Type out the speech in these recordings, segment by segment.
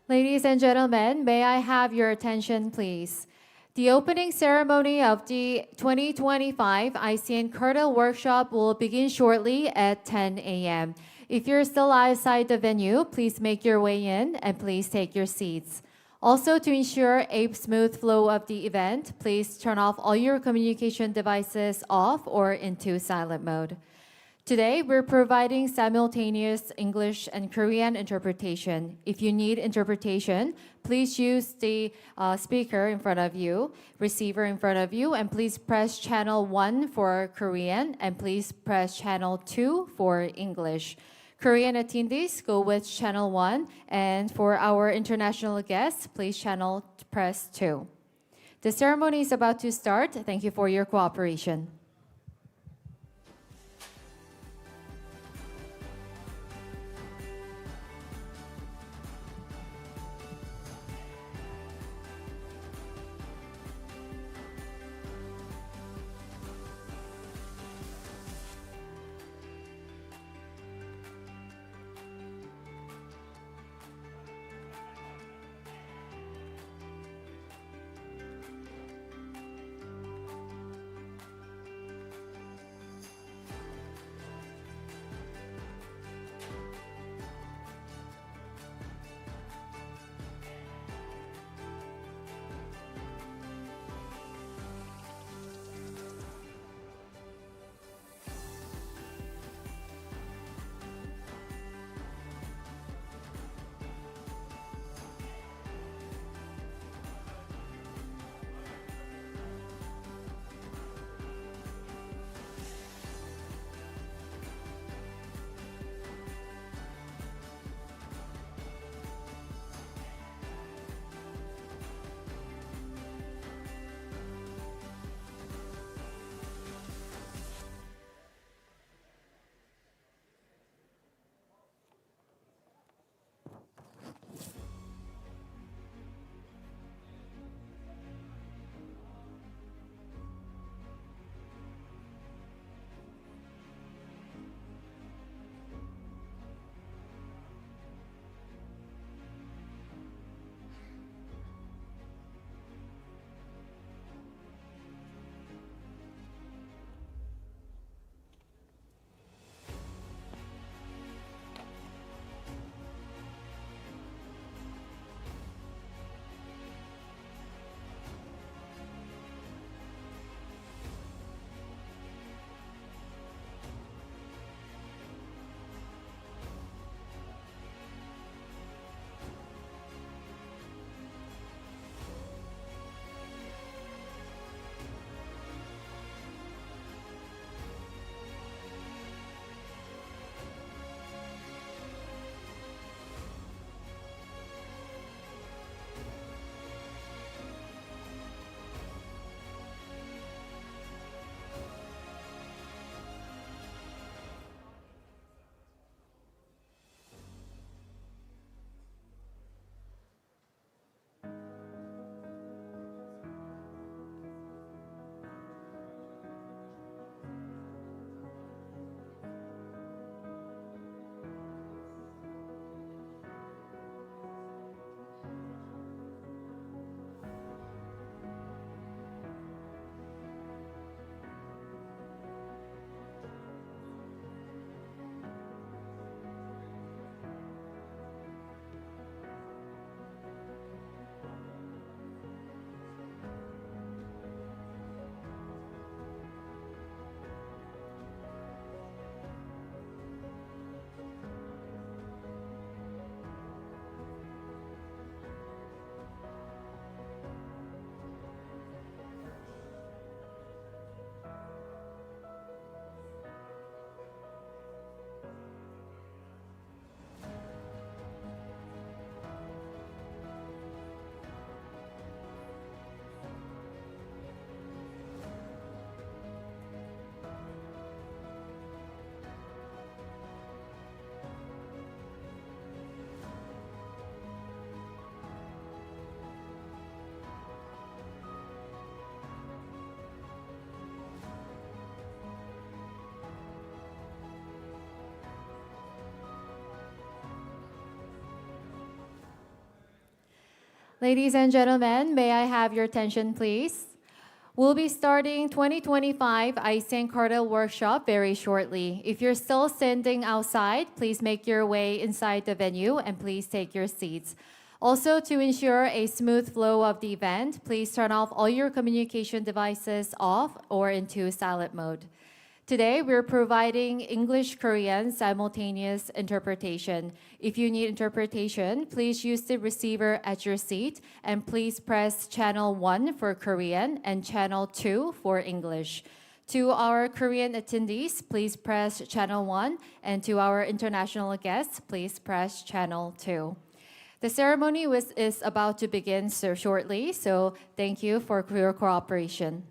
Ladies and gentlemen, may I have your attention, please? The opening ceremony of the 2025 ICN Cartel workshop will begin shortly at 10 a.m. If you're still outside the venue, please make your way in and please take your seats. Also, to ensure a smooth flow of the event, please turn off all your communication devices off or into silent mode. Today, we're providing simultaneous English and Korean interpretation. If you need interpretation, please use the speaker in front of you, receiver in front of you, and please press channel 1 for Korean, and please press channel 2 for English. Korean attendees, go with channel 1, and for our international guests, please press 2. The ceremony is about to start. Thank you for your cooperation. Ladies and gentlemen, may I have your attention, please? We'll be starting 2025 ICN Cartel workshop very shortly. If you're still standing outside, please make your way inside the venue and please take your seats. Also, to ensure a smooth flow of the event, please turn off all your communication devices off or into silent mode. Today, we're providing English-Korean simultaneous interpretation. If you need interpretation, please use the receiver at your seat and please press channel 1 for Korean and channel 2 for English. To our Korean attendees, please press channel 1, and to our international guests, please press channel 2. The ceremony is about to begin shortly, so thank you for your cooperation.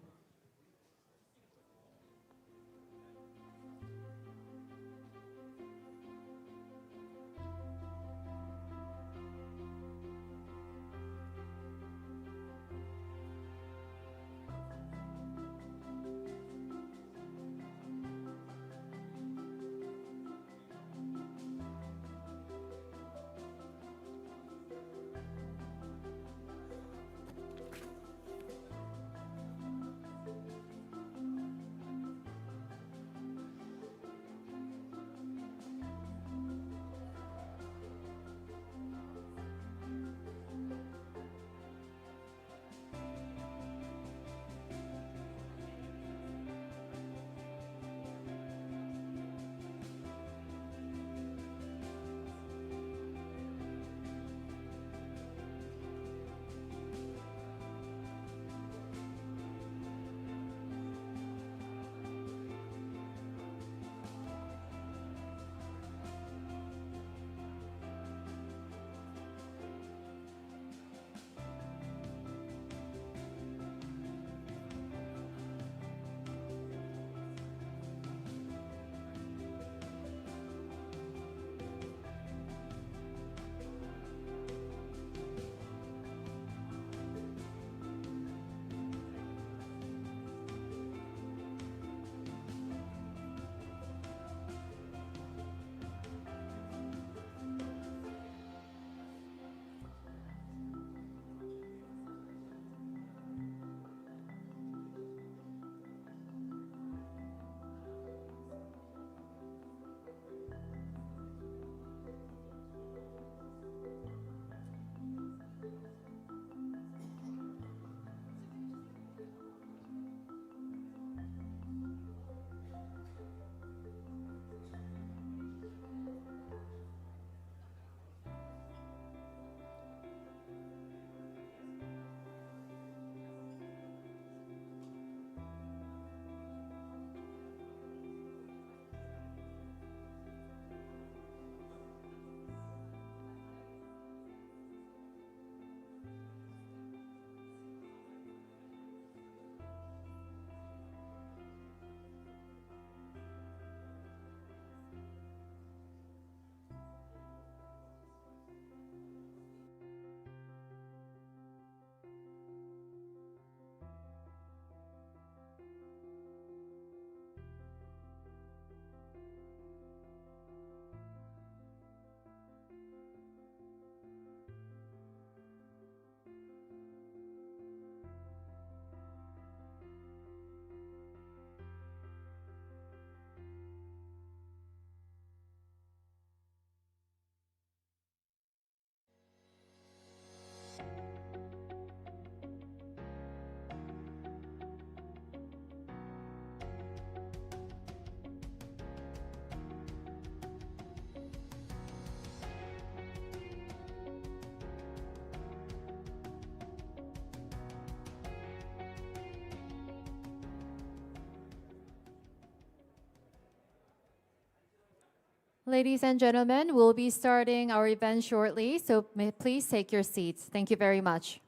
Ladies and gentlemen, we'll be starting our event shortly, so please take your seats. Thank you very much.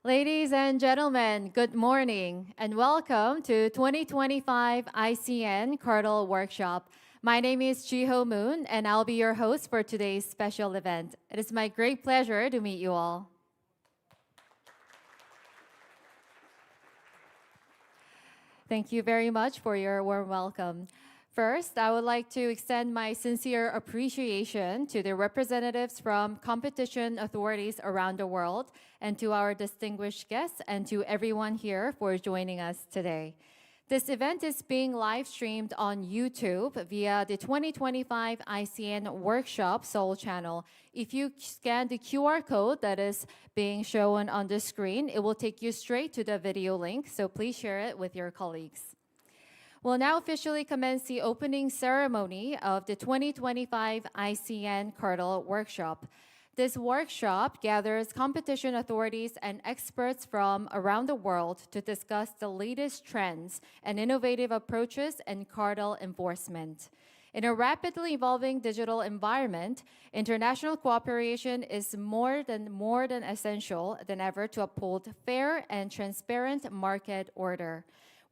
Ladies and gentlemen, good morning and welcome to 2025 ICN Cartel Workshop. My name is Jiho Moon and I'll be your host for today's special event. It is my great pleasure to meet you all. Thank you very much for your warm welcome. First, I would like to extend my sincere appreciation to the representatives from competition authorities around the world and to our distinguished guests and to everyone here for joining us today. This event is being live streamed on YouTube via the 2025 ICN Workshop Seoul channel. If you scan the QR code that is being shown on the screen, it will take you straight to the video link, so please share it with your colleagues. We'll now officially commence the opening ceremony of the 2025 ICN Cartel Workshop. This workshop gathers competition authorities and experts from around the world to discuss the latest trends and innovative approaches in cartel enforcement. In a rapidly evolving digital environment, international cooperation is more than essential than ever to uphold fair and transparent market order.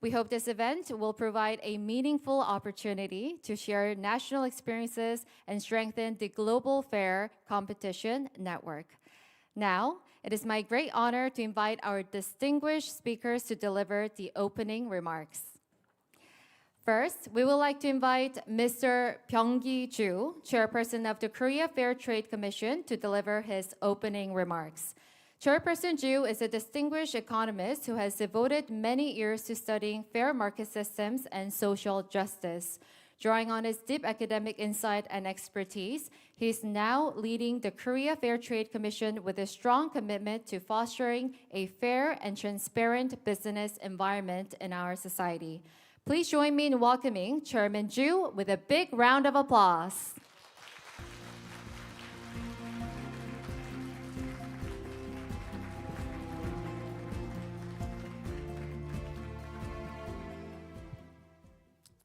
We hope this event will provide a meaningful opportunity to share national experiences and strengthen the global fair competition network. Now, it is my great honor to invite our distinguished speakers to deliver the opening remarks. First, we would like to invite Mr. Byung-gi Ju, Chairperson of the Korea Fair Trade Commission, to deliver his opening remarks. Chairperson Ju is a distinguished economist who has devoted many years to studying fair market systems and social justice. Drawing on his deep academic insight and expertise, he is now leading the Korea Fair Trade Commission with a strong commitment to fostering a fair and transparent business environment in our society. Please join me in welcoming Chairman Ju with a big round of applause.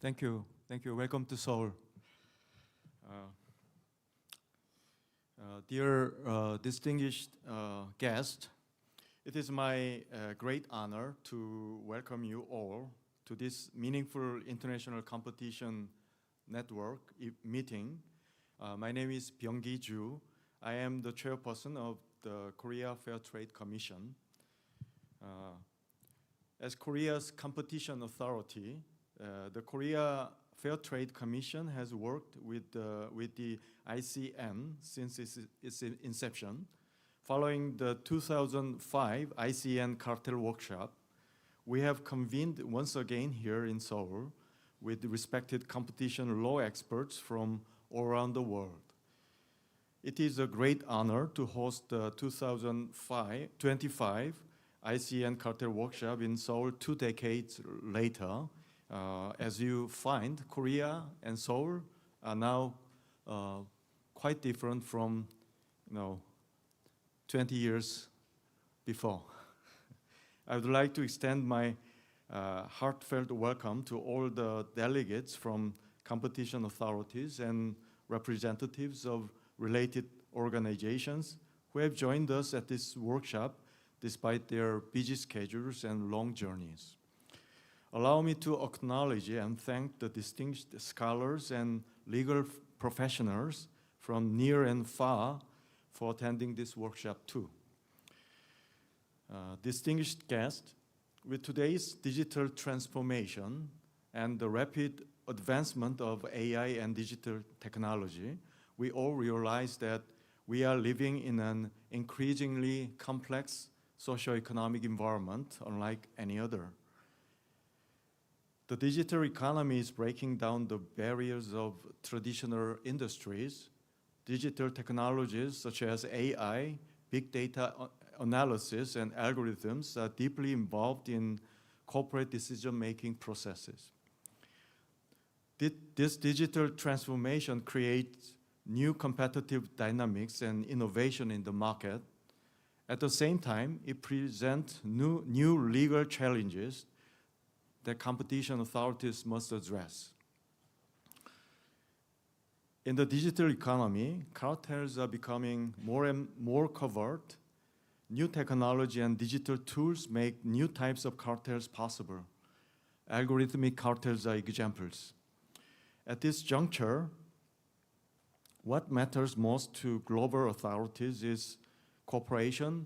Thank you. Thank you. Welcome to Seoul. Dear distinguished guests, it is my great honor to welcome you all to this meaningful international competition network meeting. My name is Byung-gi Ju. I am the chairperson of the Korea Fair Trade Commission. As Korea's competition authority, the Korea Fair Trade Commission has worked with the ICN since its inception. Following the 2005 ICN Cartel Workshop, we have convened once again here in Seoul with respected competition law experts from all around the world. It is a great honor to host the 2025 ICN Cartel Workshop in Seoul 2 decades later. As you find, Korea and Seoul are now quite different from 20 years before. I would like to extend my heartfelt welcome to all the delegates from competition authorities and representatives of related organizations who have joined us at this workshop despite their busy schedules and long journeys. Allow me to acknowledge and thank the distinguished scholars and legal professionals from near and far for attending this workshop too. Distinguished guests, with today's digital transformation and the rapid advancement of AI and digital technology, we all realize that we are living in an increasingly complex socio-economic environment unlike any other. The digital economy is breaking down the barriers of traditional industries. Digital technologies such as AI, big data analysis, and algorithms are deeply involved in corporate decision-making processes. This digital transformation creates new competitive dynamics and innovation in the market. At the same time, it presents new legal challenges that competition authorities must address. In the digital economy, cartels are becoming more and more covert New technology and digital tools make new types of cartels possible. Algorithmic cartels are examples. At this juncture, what matters most to global authorities is cooperation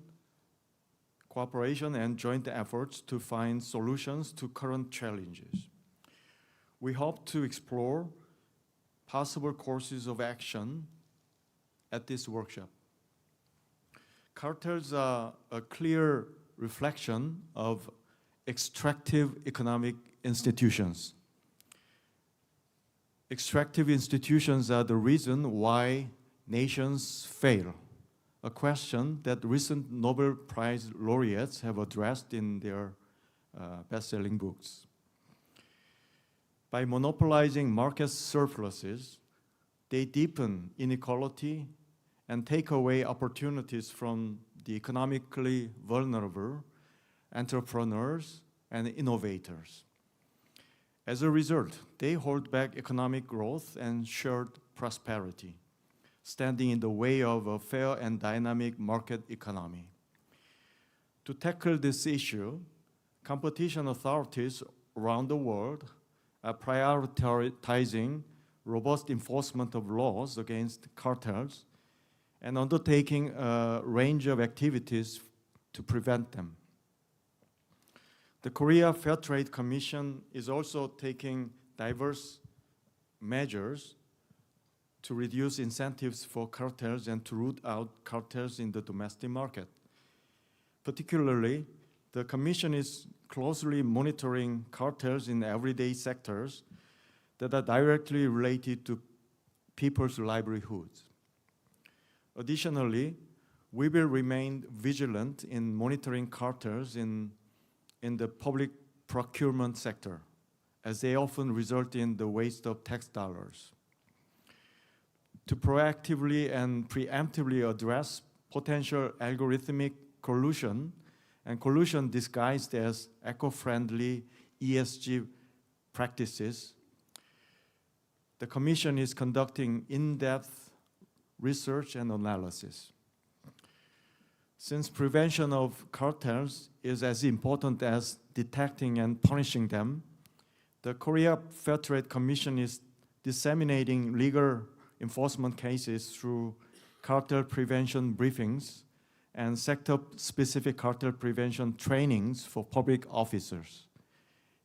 and joint efforts to find solutions to current challenges. We hope to explore possible courses of action at this workshop. Cartels are a clear reflection of extractive economic institutions. Extractive institutions are the reason why nations fail, a question that recent Nobel Prize laureates have addressed in their best-selling books. By monopolizing market surpluses, they deepen inequality and take away opportunities from the economically vulnerable entrepreneurs and innovators. As a result, they hold back economic growth and shared prosperity, standing in the way of a fair and dynamic market economy. To tackle this issue, competition authorities around the world are prioritizing robust enforcement of laws against cartels and undertaking a range of activities to prevent them. The Korea Fair Trade Commission is also taking diverse measures to reduce incentives for cartels and to root out cartels in the domestic market. Particularly, the Commission is closely monitoring cartels in everyday sectors that are directly related to people's livelihoods. Additionally, we will remain vigilant in monitoring cartels in the public procurement sector, as they often result in the waste of tax dollars. To proactively and preemptively address potential algorithmic collusion and collusion disguised as eco-friendly ESG practices, the Commission is conducting in-depth research and analysis. Since prevention of cartels is as important as detecting and punishing them, the Korea Fair Trade Commission is disseminating legal enforcement cases through cartel prevention briefings and sector-specific cartel prevention trainings for public officers,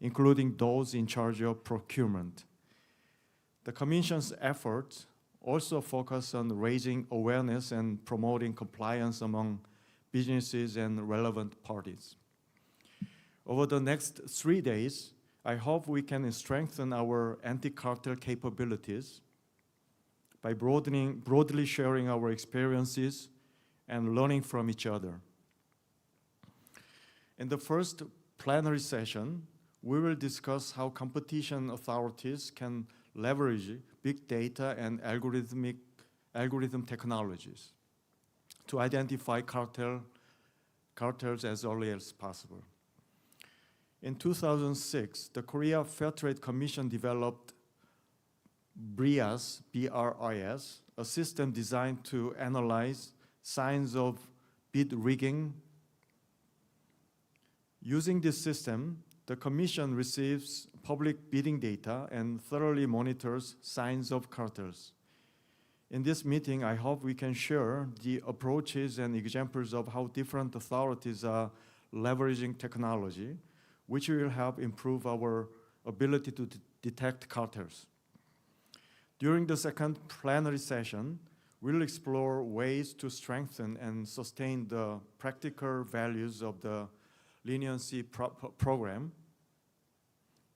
including those in charge of procurement. The Commission's efforts also focus on raising awareness and promoting compliance among businesses and relevant parties. Over the next 3 days, I hope we can strengthen our anti-cartel capabilities by broadly sharing our experiences and learning from each other. In the first plenary session, we will discuss how competition authorities can leverage big data and algorithm technologies to identify cartels as early as possible. In 2006, the Korea Fair Trade Commission developed BRIAS, B-R-I-S, a system designed to analyze signs of bid rigging. Using this system, the Commission receives public bidding data and thoroughly monitors signs of cartels. In this meeting, I hope we can share the approaches and examples of how different authorities are leveraging technology, which will help improve our ability to detect cartels. During the second plenary session, we'll explore ways to strengthen and sustain the practical values of the leniency program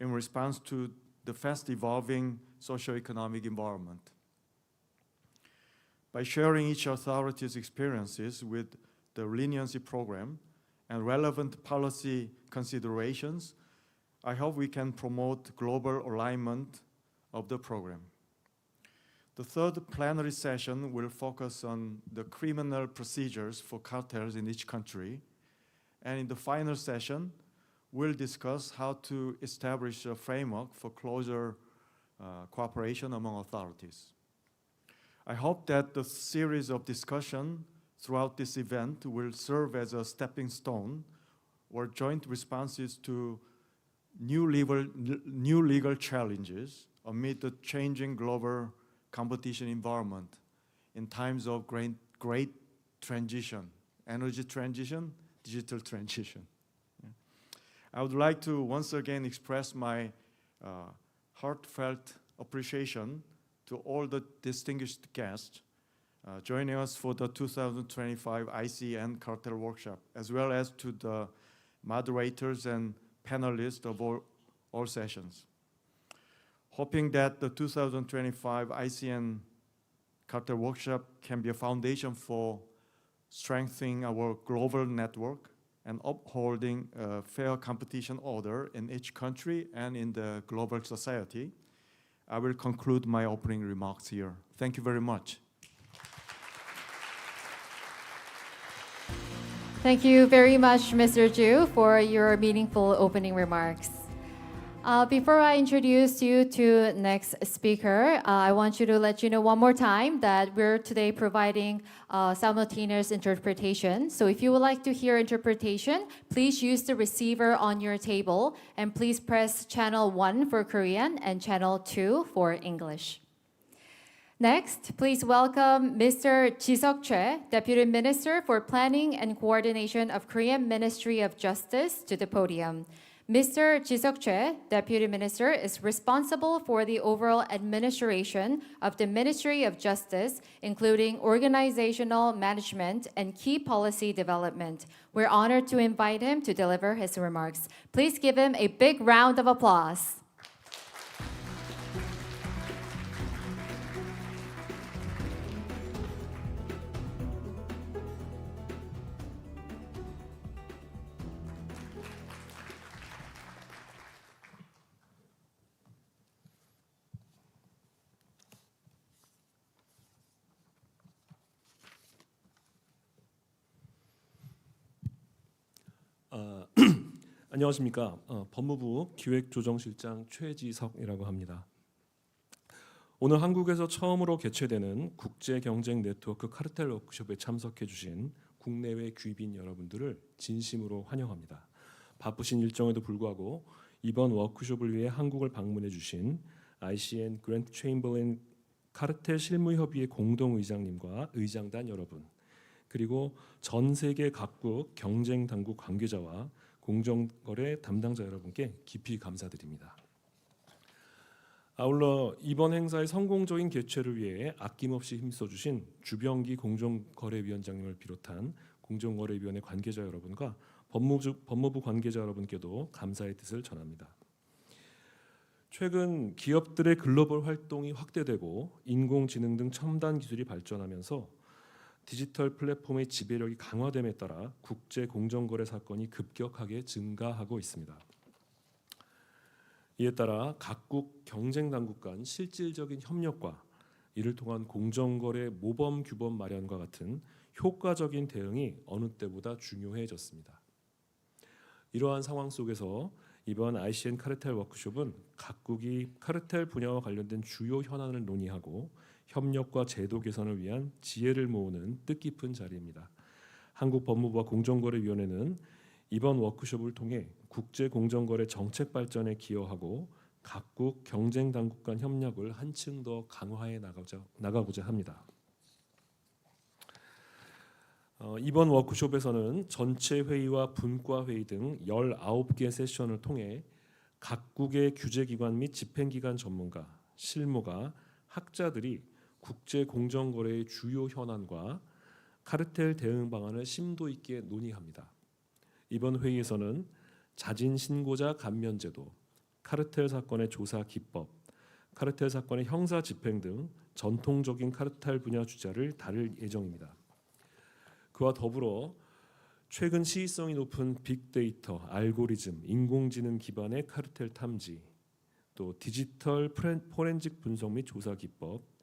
in response to the fast-evolving socioeconomic environment. By sharing each authority's experiences with the leniency program and relevant policy considerations, I hope we can promote global alignment of the program. The third plenary session will focus on the criminal procedures for cartels in each country, and in the final session, we'll discuss how to establish a framework for closer cooperation among authorities. I hope that the series of discussion throughout this event will serve as a stepping stone or joint responses to new legal challenges amid the changing global competition environment in times of great transition, energy transition, digital transition. Yeah. I would like to once again express my heartfelt appreciation to all the distinguished guests joining us for the 2025 ICN Cartel Workshop, as well as to the moderators and panelists of all sessions. Hoping that the 2025 ICN Cartel Workshop can be a foundation for strengthening our global network and upholding a fair competition order in each country and in the global society. I will conclude my opening remarks here. Thank you very much. Thank you very much, Mr. Ju, for your meaningful opening remarks. Before I introduce you to next speaker, I want you to let you know one more time that we're today providing simultaneous interpretation. So if you would like to hear interpretation, please use the receiver on your table and please press channel 1 for Korean and channel 2 for English. Next, please welcome Mr. Ji-seok Choi, Deputy Minister for Planning and Coordination of Korean Ministry of Justice, to the podium. Mr. Ji-seok Choi, Deputy Minister, is responsible for the overall administration of the Ministry of Justice, including organizational management and key policy development. We're honored to invite him to deliver his remarks. Please give him a big round of applause. 안녕하십니까. 법무부 기획조정실장 최지석이라고 합니다. 오늘 한국에서 처음으로 개최되는 국제경쟁 네트워크 카르텔 워크숍에 참석해 주신 국내외 귀빈 여러분들을 진심으로 환영합니다. 바쁘신 일정에도 불구하고 이번 워크숍을 위해 한국을 방문해 주신 ICN 그랜트 체인버린 카르텔 실무협의회 공동의장님과 의장단 여러분, 그리고 전 세계 각국 경쟁 당국 관계자와 공정거래 담당자 여러분께 깊이 감사드립니다. 아울러 이번 행사의 성공적인 개최를 위해 아낌없이 힘써주신 주병기 공정거래위원장님을 비롯한 공정거래위원회 관계자 여러분과 법무부 관계자 여러분께도 감사의 뜻을 전합니다. 최근 기업들의 글로벌 활동이 확대되고 인공지능 등 첨단 기술이 발전하면서 디지털 플랫폼의 지배력이 강화됨에 따라 국제 공정거래 사건이 급격하게 증가하고 있습니다. 이에 따라 각국 경쟁 당국 간 실질적인 협력과 이를 통한 공정거래 모범 규범 마련과 같은 효과적인 대응이 어느 때보다 중요해졌습니다. 이러한 상황 속에서 이번 ICN 카르텔 워크숍은 각국이 카르텔 분야와 관련된 주요 현안을 논의하고 협력과 제도 개선을 위한 지혜를 모으는 뜻깊은 자리입니다. 한국 법무부와 공정거래위원회는 이번 워크숍을 통해 국제 공정거래 정책 발전에 기여하고 각국 경쟁 당국 간 협력을 한층 더 강화해 나가고자 합니다. 이번 워크숍에서는 전체 회의와 분과 회의 등 19개 세션을 통해 각국의 규제기관 및 집행기관 전문가, 실무가, 학자들이 국제 공정거래의 주요 현안과 카르텔 대응 방안을 심도 있게 논의합니다. 이번 회의에서는 자진 신고자 감면제도, 카르텔 사건의 조사 기법, 카르텔 사건의 형사 집행 등 전통적인 카르텔 분야 주제를 다룰 예정입니다. 그와 더불어 최근 시의성이 높은 빅데이터, 알고리즘, 인공지능 기반의 카르텔 탐지, 또 디지털 포렌식 분석 및 조사 기법,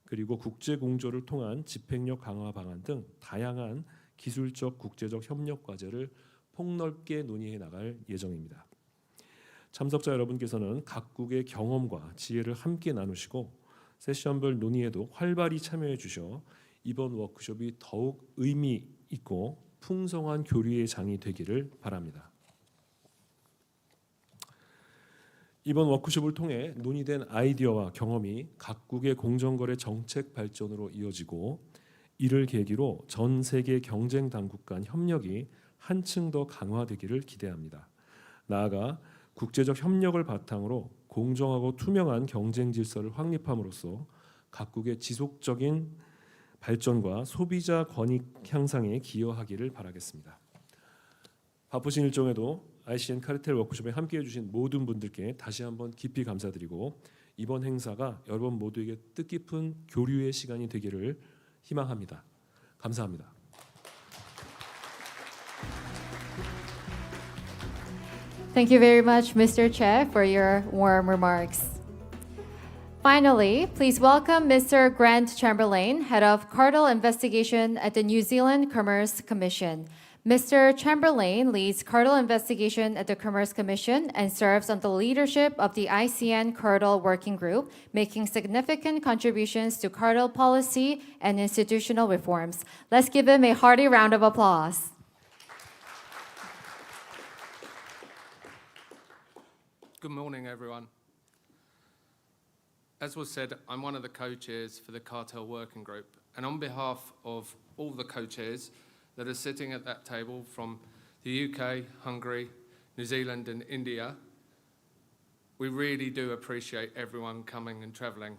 그리고 국제 공조를 통한 집행력 강화 방안 등 다양한 기술적 국제적 협력 과제를 폭넓게 논의해 나갈 예정입니다. 참석자 여러분께서는 각국의 경험과 지혜를 함께 나누시고 세션별 논의에도 활발히 참여해 주셔 이번 워크숍이 더욱 의미 있고 풍성한 교류의 장이 되기를 바랍니다. 이번 워크숍을 통해 논의된 아이디어와 경험이 각국의 공정거래 정책 발전으로 이어지고 이를 계기로 전 세계 경쟁 당국 간 협력이 한층 더 강화되기를 기대합니다. 나아가 국제적 협력을 바탕으로 공정하고 투명한 경쟁 질서를 확립함으로써 각국의 지속적인 발전과 소비자 권익 향상에 기여하기를 바라겠습니다. 바쁘신 일정에도 ICN 카르텔 워크숍에 함께해 주신 모든 분들께 다시 한번 깊이 감사드리고 이번 행사가 여러분 모두에게 뜻깊은 교류의 시간이 되기를 희망합니다. 감사합니다. Thank you very much, Mr. Che, for your warm remarks. Finally, please welcome Mr. Grant Chamberlain, Head of Cartel Investigation at the New Zealand Commerce Commission. Mr. Chamberlain leads cartel investigation at the Commerce Commission and serves on the leadership of the ICN Cartel Working Group, making significant contributions to cartel policy and institutional reforms. Let's give him a hearty round of applause. Good morning, everyone. As was said, I'm one of the co-chairs for the Cartel Working Group, and on behalf of all the co-chairs that are sitting at that table from the UK, Hungary, New Zealand and India, we really do appreciate everyone coming and travelling.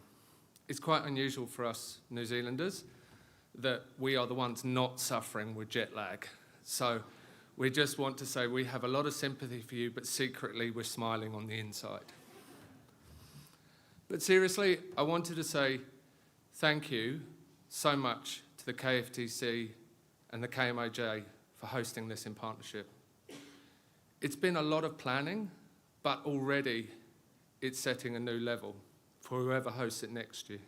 It's quite unusual for us New Zealanders that we are the ones not suffering with jet lag. So we just want to say we have a lot of sympathy for you, but secretly we're smiling on the inside. But seriously, I wanted to say thank you so much to the KFTC and the KMOJ for hosting this in partnership. It's been a lot of planning, but already it's setting a new level for whoever hosts it next year.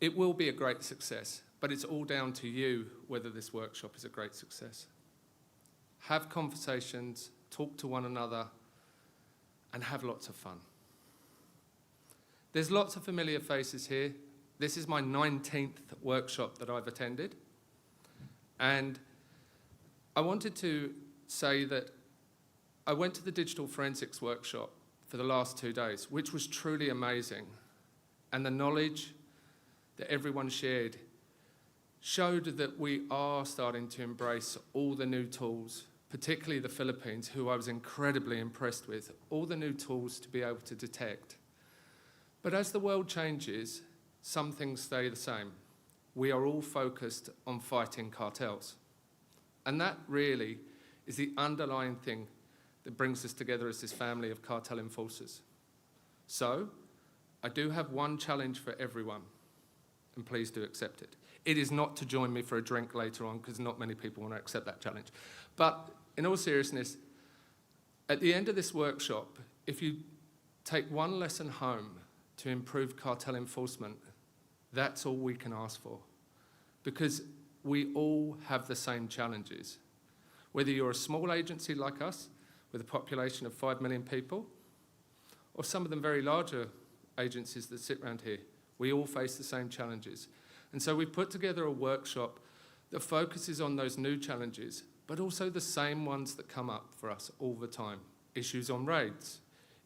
It will be a great success, but it's all down to you whether this workshop is a great success. Have conversations, talk to one another, and have lots of fun. There's lots of familiar faces here. This is my 19th workshop that I've attended. And I wanted to say that I went to the digital forensics workshop for the last 2 days, which was truly amazing. And the knowledge that everyone shared showed that we are starting to embrace all the new tools, particularly the Philippines, who I was incredibly impressed with, all the new tools to be able to detect. But as the world changes, some things stay the same. We are all focused on fighting cartels. And that really is the underlying thing that brings us together as this family of cartel enforcers. So, I do have one challenge for everyone, and please do accept it. It is not to join me for a drink later on, because not many people want to accept that challenge. But in all seriousness, at the end of this workshop, if you take one lesson home to improve cartel enforcement, that's all we can ask for. Because we all have the same challenges. Whether you're a small agency like us, with a population of 5 million people, or some of them very larger agencies that sit around here, we all face the same challenges. And so we've put together a workshop that focuses on those new challenges, but also the same ones that come up for us all the time. Issues on raids.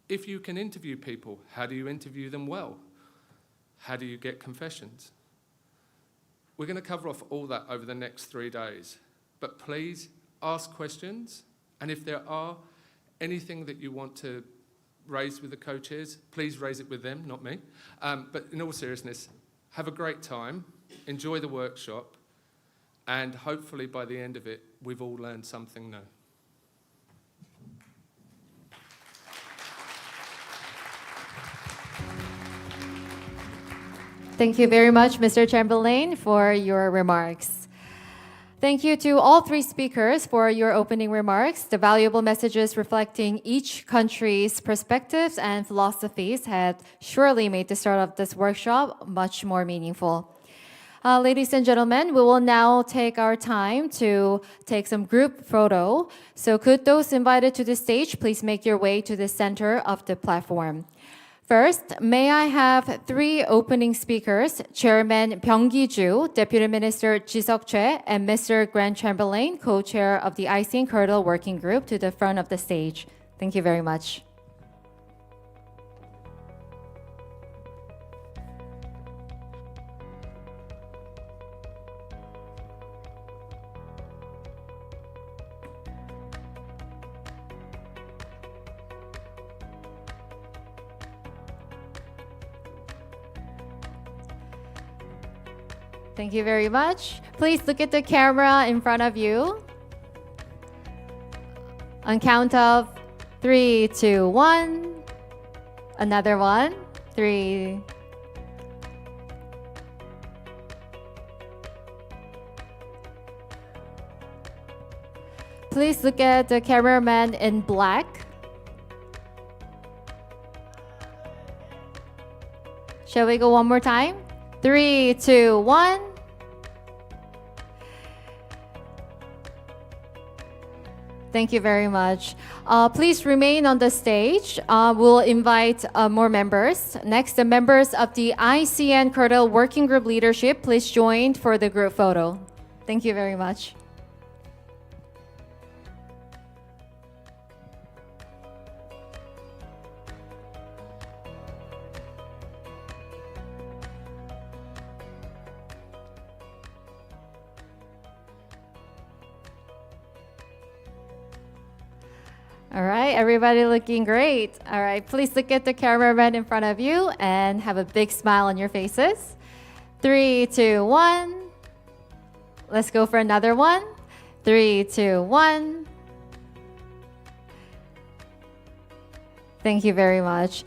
If you can interview people, how do you interview them well? How do you get confessions? We're going to cover off all that over the next 3 days. But please ask questions, and if there are anything that you want to raise with the co-chairs, please raise it with them, not me. But in all seriousness, have a great time, enjoy the workshop, and hopefully by the end of it, we've all learned something new. Thank you very much, Mr. Chamberlain, for your remarks. Thank you to all three speakers for your opening remarks. The valuable messages reflecting each country's perspectives and philosophies had surely made the start of this workshop much more meaningful. Ladies and gentlemen, we will now take our time to take some group photo. So could those invited to the stage please make your way to the center of the platform. First, may I have three opening speakers, Chairman Byung Gi-ju, Deputy Minister Ji Seok-choi, and Mr. Grant Chamberlain, co-chair of the ICN Cartel Working Group, to the front of the stage. Thank you very much. Thank you very much. Please look at the camera in front of you. On count of 3, 2, 1. Another one. 3. Please look at the cameraman in black. Shall we go one more time? 3, 2, 1. Thank you very much. Please remain on the stage. We'll invite more members. Next, the members of the ICN Cartel Working Group leadership, please join for the group photo. Thank you very much. All right, everybody looking great. All right, please look at the cameraman in front of you and have a big smile on your faces. 3, 2, 1. Let's go for another one. 3, 2, 1. Thank you very much.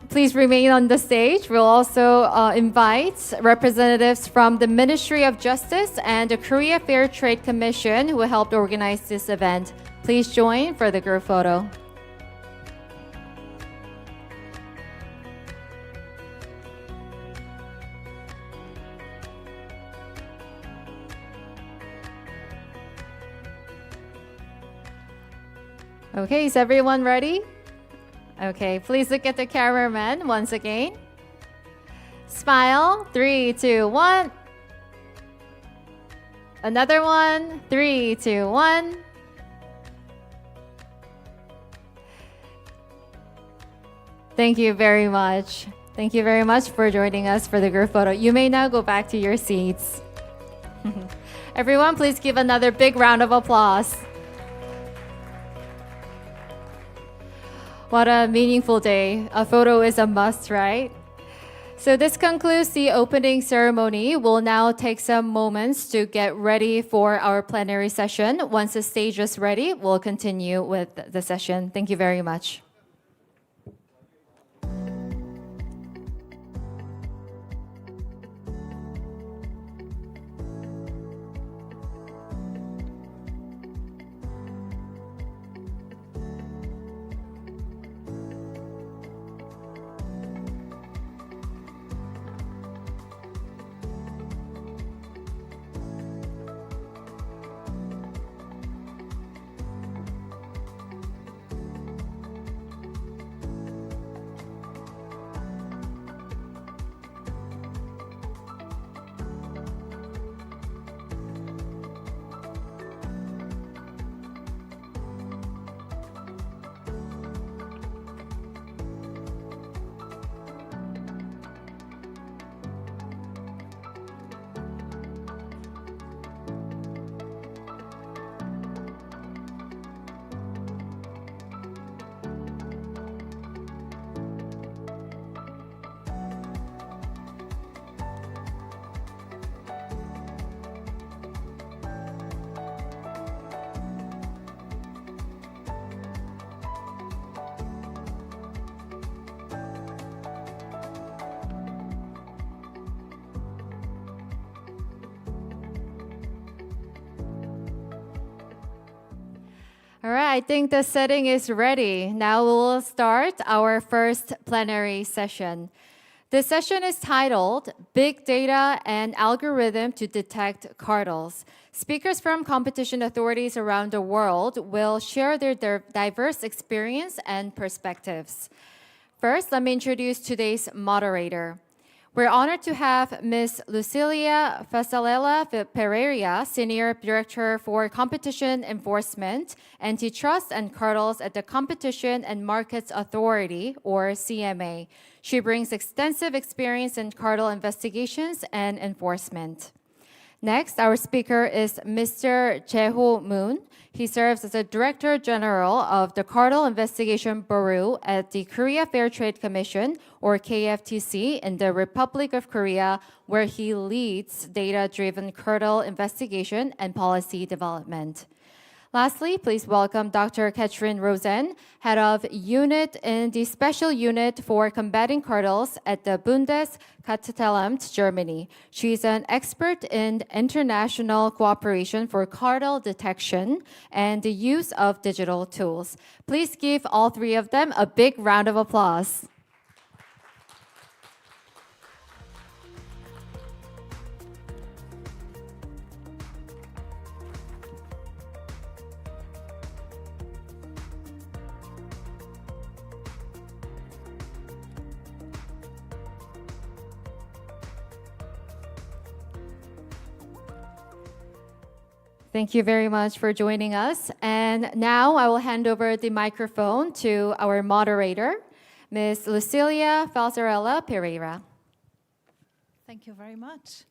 Please remain on the stage. We'll also invite representatives from the Ministry of Justice and the Korea Fair Trade Commission who helped organize this event. Please join for the group photo. Okay, is everyone ready? Okay, please look at the cameraman once again. Smile. 3, 2, 1. Another one. 3, 2, 1. Thank you very much. Thank you very much for joining us for the group photo. You may now go back to your seats. Everyone, please give another big round of applause. What a meaningful day. A photo is a must, right? So this concludes the opening ceremony. We'll now take some moments to get ready for our plenary session. Once the stage is ready, we'll continue with the session. Thank you very much. All right, I think the setting is ready. Now we will start our first plenary session. This session is titled Big Data and Algorithm to Detect Cartels. Speakers from competition authorities around the world will share their diverse experience and perspectives. First, let me introduce today's moderator. We're honored to have Ms. Lucilia Fasalela Pereira, Senior Director for Competition Enforcement, Antitrust and Cartels at the Competition and Markets Authority, or CMA. She brings extensive experience in cartel investigations and enforcement. Next, our speaker is Mr. Jae-ho Moon. He serves as the Director General of the Cartel Investigation Bureau at the Korea Fair Trade Commission, or KFTC, in the Republic of Korea, where he leads data-driven cartel investigation and policy development. Lastly, please welcome Dr. Katrin Rosen, Head of Unit in the Special Unit for Combating Cartels at the Bundeskartellamt, Germany. She's an expert in international cooperation for cartel detection and the use of digital tools. Please give all three of them a big round of applause. Thank you very much for joining us. And now I will hand over the microphone to our moderator, Ms. Lucilia Falsarella Pereira. Thank you very much.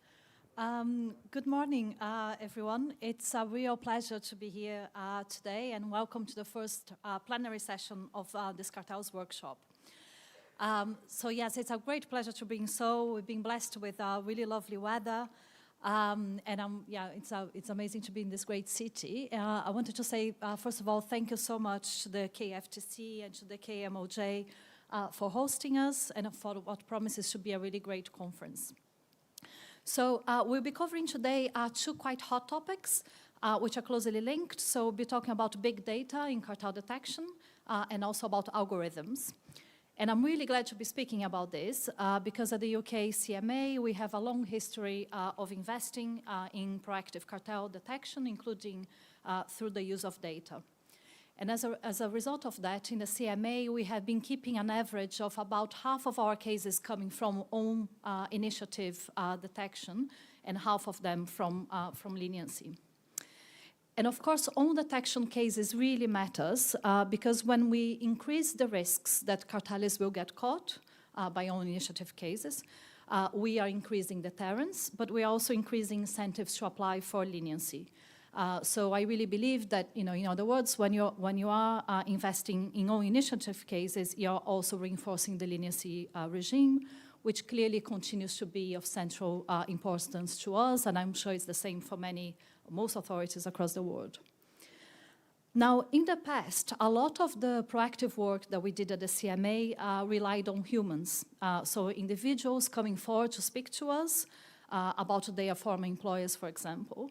Good morning, everyone. It's a real pleasure to be here today, and welcome to the first plenary session of this Cartels workshop. So yes, it's a great pleasure to be in Seoul. We've been blessed with really lovely weather. And it's amazing to be in this great city. I wanted to say, first of all, thank you so much to the KFTC and to the KMOJ for hosting us and for what promises to be a really great conference. So we'll be covering today two quite hot topics, which are closely linked. So we'll be talking about big data in cartel detection and also about algorithms. And I'm really glad to be speaking about this because at the UK CMA, we have a long history of investing in proactive cartel detection, including through the use of data. And as a result of that, in the CMA, we have been keeping an average of about half of our cases coming from own initiative detection and half of them from leniency. And of course, own detection cases really matters because when we increase the risks that cartelists will get caught by own initiative cases, we are increasing deterrence, but we are also increasing incentives to apply for leniency. So I really believe that, in other words, when you are investing in own initiative cases, you're also reinforcing the leniency regime, which clearly continues to be of central importance to us, and I'm sure it's the same for most authorities across the world. Now, in the past, a lot of the proactive work that we did at the CMA relied on humans, so individuals coming forward to speak to us about their former employers, for example.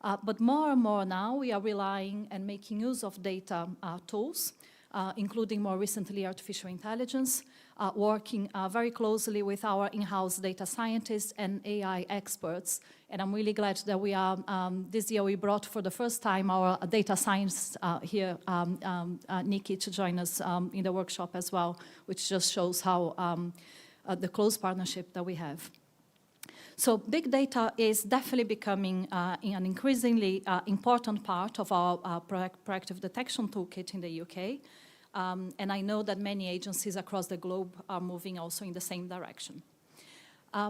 But more and more now, we are relying and making use of data tools, including more recently artificial intelligence, working very closely with our in-house data scientists and AI experts. And I'm really glad that we are, this year we brought for the first time our data science here, Nikki, to join us in the workshop as well, which just shows how the close partnership that we have. So big data is definitely becoming an increasingly important part of our proactive detection toolkit in the UK. And I know that many agencies across the globe are moving also in the same direction.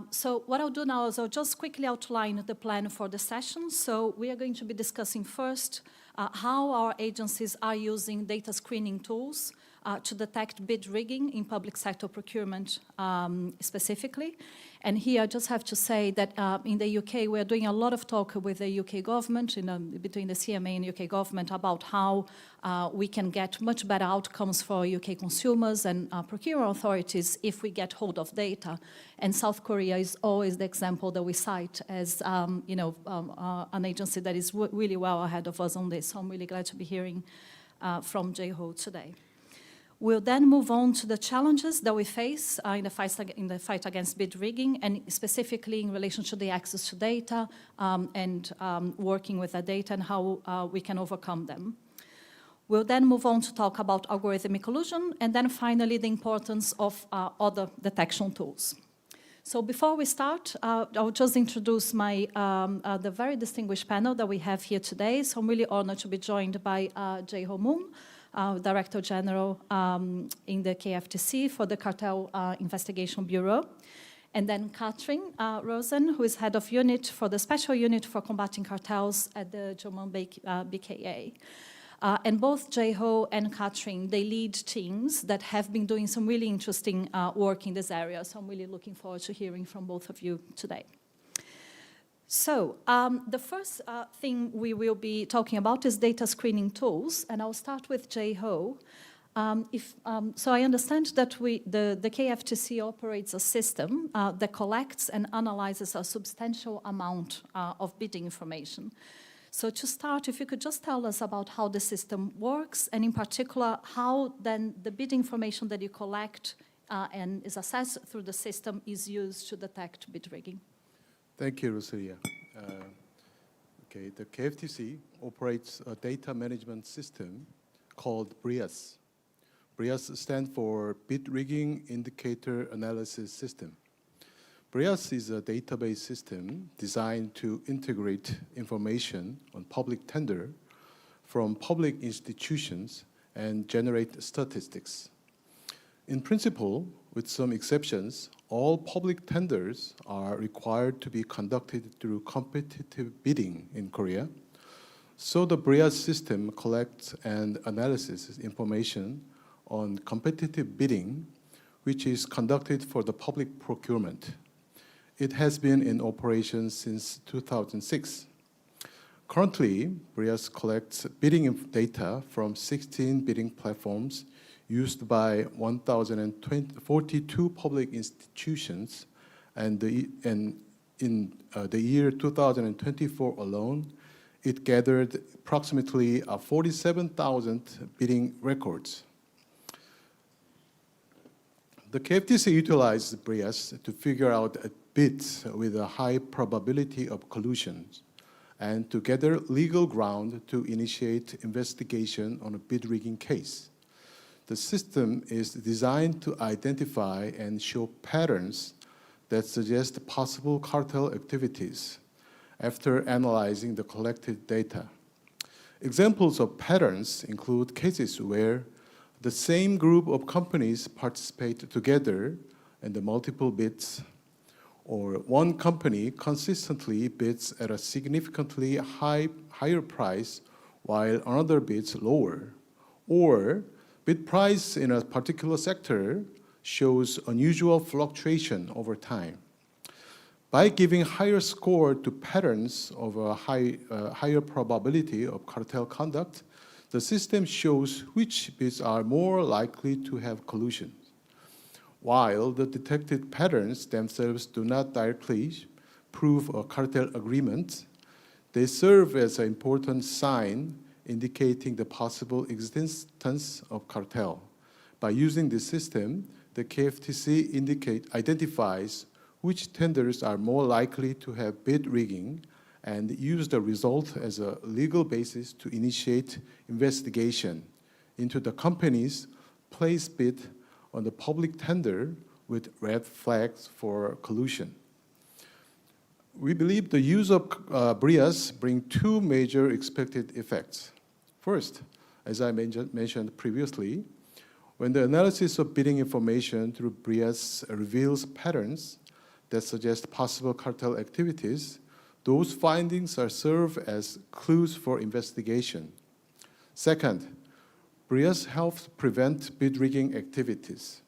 So what I'll do now is I'll just quickly outline the plan for the session. So we are going to be discussing first how our agencies are using data screening tools to detect bid rigging in public sector procurement specifically. And here I just have to say that in the UK, we're doing a lot of talk with the UK government, between the CMA and UK government, about how we can get much better outcomes for UK consumers and procurement authorities if we get hold of data. And South Korea is always the example that we cite as an agency that is really well ahead of us on this. So I'm really glad to be hearing from Jae-ho today. We'll then move on to the challenges that we face in the fight against bid rigging, and specifically in relation to the access to data and working with that data and how we can overcome them. We'll then move on to talk about algorithmic collusion, and then finally the importance of other detection tools. So before we start, I'll just introduce the very distinguished panel that we have here today. So I'm really honored to be joined by Jae-ho Moon, Director General in the KFTC for the Cartel Investigation Bureau. And then Katrin Rosen, who is head of unit for the Special Unit for Combating Cartels at the German BKA. And both Jae-ho and Katrin, they lead teams that have been doing some really interesting work in this area. So I'm really looking forward to hearing from both of you today. So the first thing we will be talking about is data screening tools. And I'll start with Jae-ho. So I understand that the KFTC operates a system that collects and analyzes a substantial amount of bidding information. So to start, if you could just tell us about how the system works, and in particular, how then the bid information that you collect and is assessed through the system is used to detect bid rigging. Thank you, Rosalia. The KFTC operates a data management system called BRIAS. BRIAS stands for Bid Rigging Indicator Analysis System. BRIAS is a database system designed to integrate information on public tender from public institutions and generate statistics. In principle, with some exceptions, all public tenders are required to be conducted through competitive bidding in Korea. So the BRIAS system collects and analyzes information on competitive bidding, which is conducted for the public procurement. It has been in operation since 2006. Currently, BRIAS collects bidding data from 16 bidding platforms used by 1,042 public institutions, and in the year 2024 alone, it gathered approximately 47,000 bidding records. The KFTC utilizes BRIAS to figure out bids with a high probability of collusion and to gather legal ground to initiate investigation on a bid rigging case. The system is designed to identify and show patterns that suggest possible cartel activities after analyzing the collected data. Examples of patterns include cases where the same group of companies participate together in the multiple bids, or one company consistently bids at a significantly higher price while another bids lower, or bid price in a particular sector shows unusual fluctuation over time. By giving higher score to patterns of a higher probability of cartel conduct, the system shows which bids are more likely to have collusion. While the detected patterns themselves do not directly prove a cartel agreement, they serve as an important sign indicating the possible existence of cartel. By using this system, the KFTC identifies which tenders are more likely to have bid rigging and use the result as a legal basis to initiate investigation into the companies placed bid on the public tender with red flags for collusion. We believe the use of BRIAS brings two major expected effects. First, as I mentioned previously, when the analysis of bidding information through BRIAS reveals patterns that suggest possible cartel activities, those findings are served as clues for investigation. Second, BRIAS helps prevent bid rigging activities.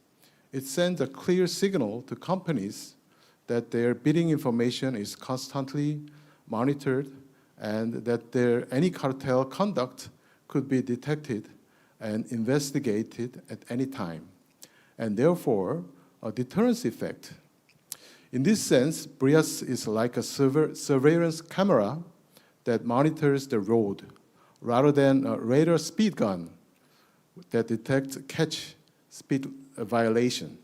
It sends a clear signal to companies that their bidding information is constantly monitored and that any cartel conduct could be detected and investigated at any time, and therefore a deterrence effect. In this sense, BRIAS is like a surveillance camera that monitors the road rather than a radar speed gun that detects catch speed violation.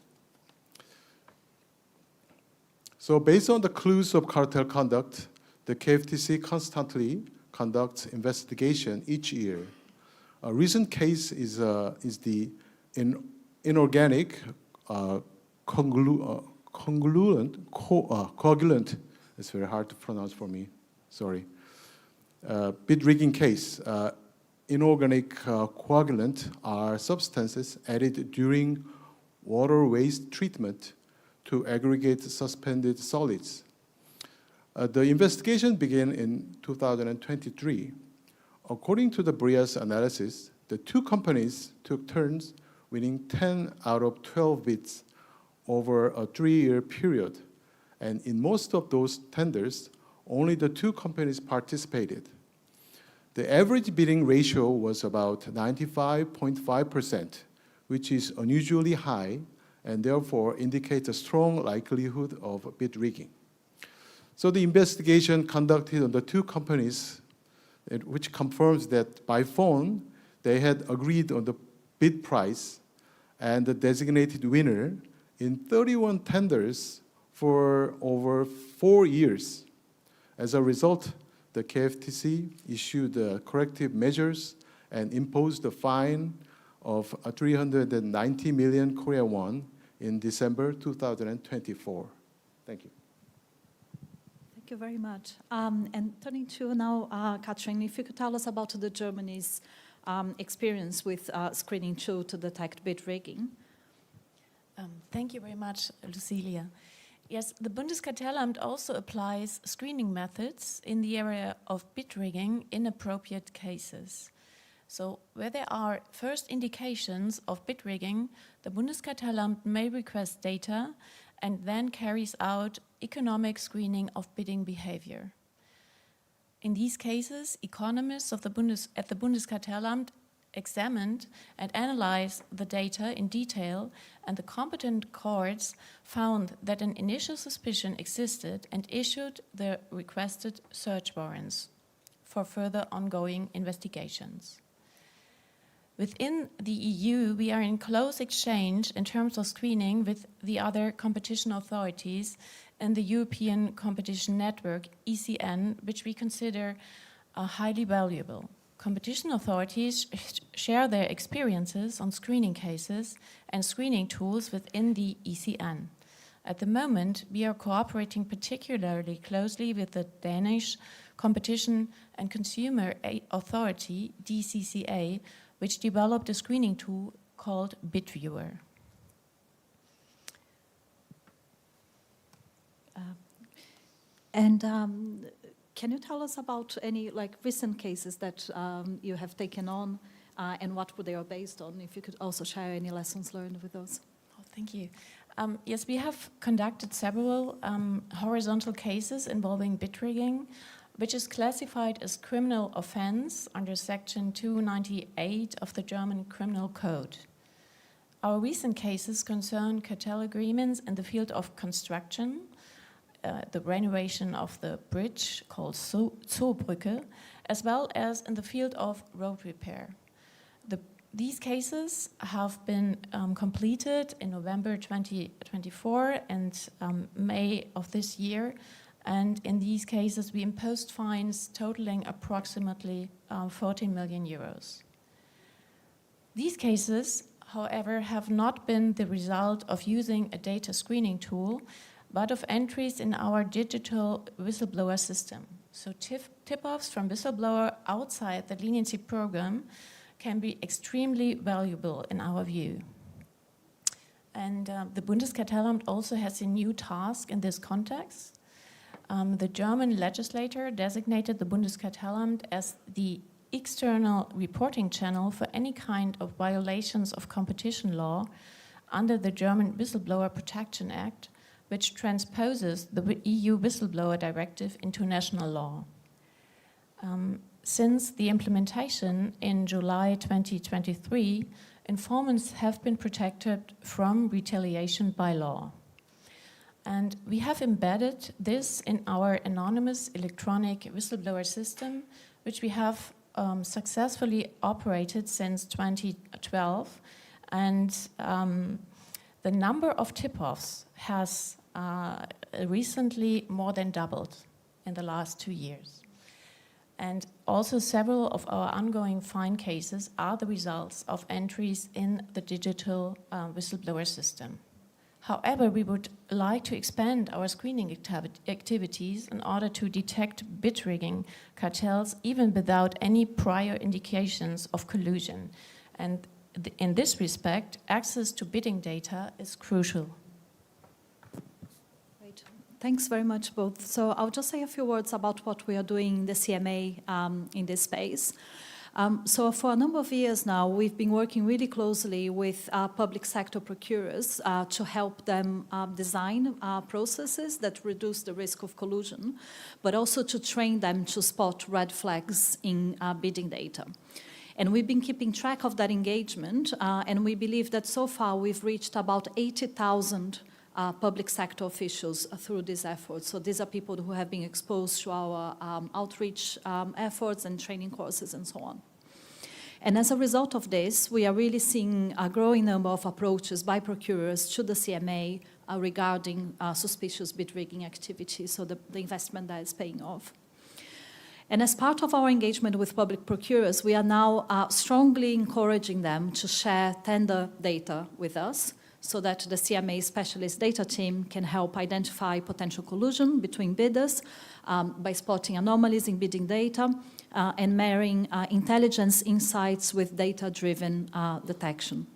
So based on the clues of cartel conduct, the KFTC constantly conducts investigation each year. A recent case is the inorganic coagulant. It's very hard to pronounce for me. Sorry. Bid rigging case. Inorganic coagulant are substances added during water waste treatment to aggregate suspended solids. The investigation began in 2023. According to the BRIAS analysis, the two companies took turns winning 10 out of 12 bids over a 3-year period. And in most of those tenders, only the two companies participated. The average bidding ratio was about 95.5%, which is unusually high and therefore indicates a strong likelihood of bid rigging. So the investigation conducted on the two companies, which confirms that by phone, they had agreed on the bid price and the designated winner in 31 tenders for over 4 years. As a result, the KFTC issued corrective measures and imposed a fine of 390 million Korean won in December 2024. Thank you. Thank you very much. And turning to now, Katrin, if you could tell us about the Germany's experience with screening tool to detect bid rigging. Thank you very much, Lucilia. Yes, the Bundeskartellamt also applies screening methods in the area of bid rigging in appropriate cases. So where there are first indications of bid rigging, the Bundeskartellamt may request data and then carries out economic screening of bidding behavior. In these cases, economists at the Bundeskartellamt examined and analyzed the data in detail, and the competent courts found that an initial suspicion existed and issued the requested search warrants for further ongoing investigations. Within the EU, we are in close exchange in terms of screening with the other competition authorities and the European Competition Network, ICN, which we consider highly valuable. Competition authorities share their experiences on screening cases and screening tools within the ECN. At the moment, we are cooperating particularly closely with the Danish Competition and Consumer Authority, DCCA, which developed a screening tool called BidViewer. Can you tell us about any recent cases that you have taken on and what they are based on? If you could also share any lessons learned with those. Oh, thank you. Yes, we have conducted several horizontal cases involving bid rigging, which is classified as criminal offense under Section 298 of the German Criminal Code. Our recent cases concern cartel agreements in the field of construction, the renovation of the bridge called Zollbrücke, as well as in the field of road repair. These cases have been completed in November 2024 and May of this year, and in these cases we imposed fines totaling approximately 14 million euros. These cases, however, have not been the result of using a data screening tool, but of entries in our digital whistleblower system. So tip-offs from whistleblower outside the leniency program can be extremely valuable in our view. And the Bundeskartellamt also has a new task in this context. The German legislator designated the Bundeskartellamt as the external reporting channel for any kind of violations of competition law under the German Whistleblower Protection Act, which transposes the EU Whistleblower Directive into national law. Since the implementation in July 2023, informants have been protected from retaliation by law. And we have embedded this in our anonymous electronic whistleblower system, which we have successfully operated since 2012. And the number of tip-offs has recently more than doubled in the last 2 years. And also several of our ongoing fine cases are the results of entries in the digital whistleblower system. However, we would like to expand our screening activities in order to detect bid rigging cartels even without any prior indications of collusion. And in this respect, access to bidding data is crucial. Great. Thanks very much both. So I'll just say a few words about what we are doing in the CMA in this space. So for a number of years now, we've been working really closely with public sector procurers to help them design processes that reduce the risk of collusion, but also to train them to spot red flags in bidding data. And we've been keeping track of that engagement, and we believe that so far we've reached about 80,000 public sector officials through these efforts. So these are people who have been exposed to our outreach efforts and training courses and so on. And as a result of this, we are really seeing a growing number of approaches by procurers to the CMA regarding suspicious bid rigging activities, so the investment that is paying off. And as part of our engagement with public procurers, we are now strongly encouraging them to share tender data with us so that the CMA specialist data team can help identify potential collusion between bidders by spotting anomalies in bidding data and marrying intelligence insights with data-driven detection.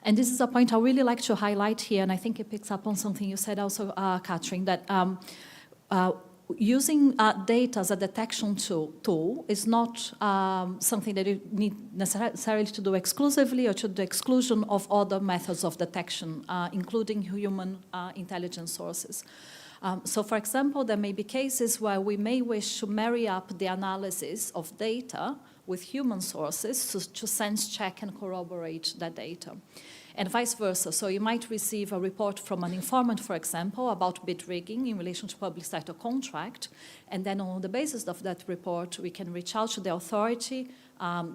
And this is a point I really like to highlight here, and I think it picks up on something you said also, Katrin, that using data as a detection tool is not something that you need necessarily to do exclusively or to the exclusion of other methods of detection, including human intelligence sources. So, for example, there may be cases where we may wish to marry up the analysis of data with human sources to sense check and corroborate that data. And vice versa. So you might receive a report from an informant, for example, about bid rigging in relation to public sector contract. And then on the basis of that report, we can reach out to the authority,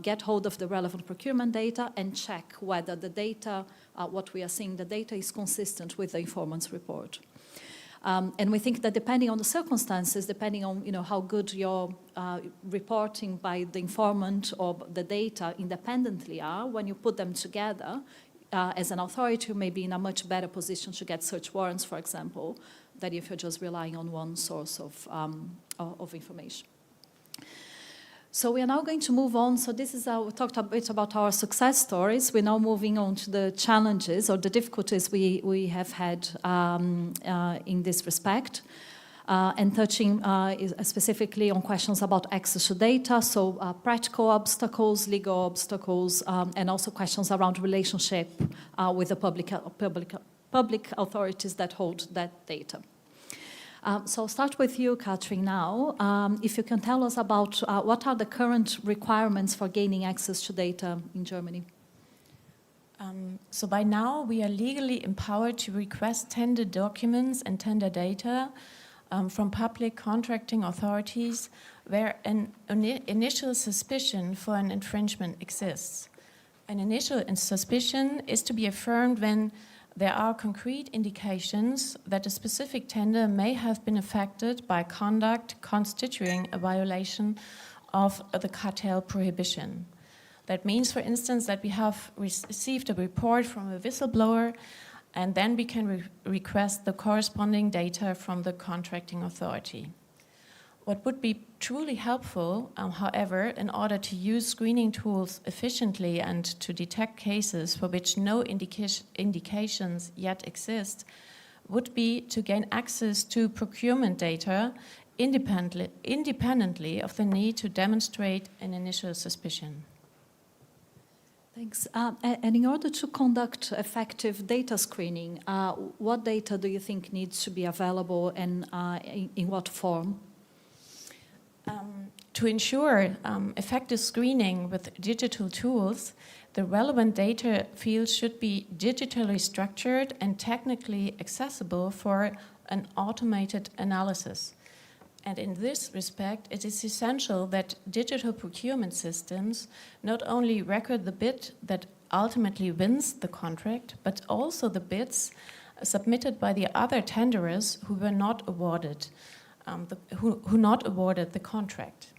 get hold of the relevant procurement data, and check whether the data, what we are seeing, the data is consistent with the informant's report. And we think that depending on the circumstances, depending on how good your reporting by the informant or the data independently are, when you put them together, as an authority, you may be in a much better position to get search warrants, for example, than if you're just relying on one source of information. So we are now going to move on. So this is we talked a bit about our success stories. We're now moving on to the challenges or the difficulties we have had in this respect. And touching specifically on questions about access to data, so practical obstacles, legal obstacles, and also questions around relationship with the public authorities that hold that data. So I'll start with you, Katrin, now. If you can tell us about what are the current requirements for gaining access to data in Germany? So by now, we are legally empowered to request tender documents and tender data from public contracting authorities where an initial suspicion for an infringement exists. An initial suspicion is to be affirmed when there are concrete indications that a specific tender may have been affected by conduct constituting a violation of the cartel prohibition. That means, for instance, that we have received a report from a whistleblower, and then we can request the corresponding data from the contracting authority. What would be truly helpful, however, in order to use screening tools efficiently and to detect cases for which no indications yet exist, would be to gain access to procurement data independently of the need to demonstrate an initial suspicion. Thanks. And in order to conduct effective data screening, what data do you think needs to be available and in what form? To ensure effective screening with digital tools, the relevant data fields should be digitally structured and technically accessible for an automated analysis. And in this respect, it is essential that digital procurement systems not only record the bid that ultimately wins the contract, but also the bids submitted by the other tenderers who were not awarded, who not awarded the contract.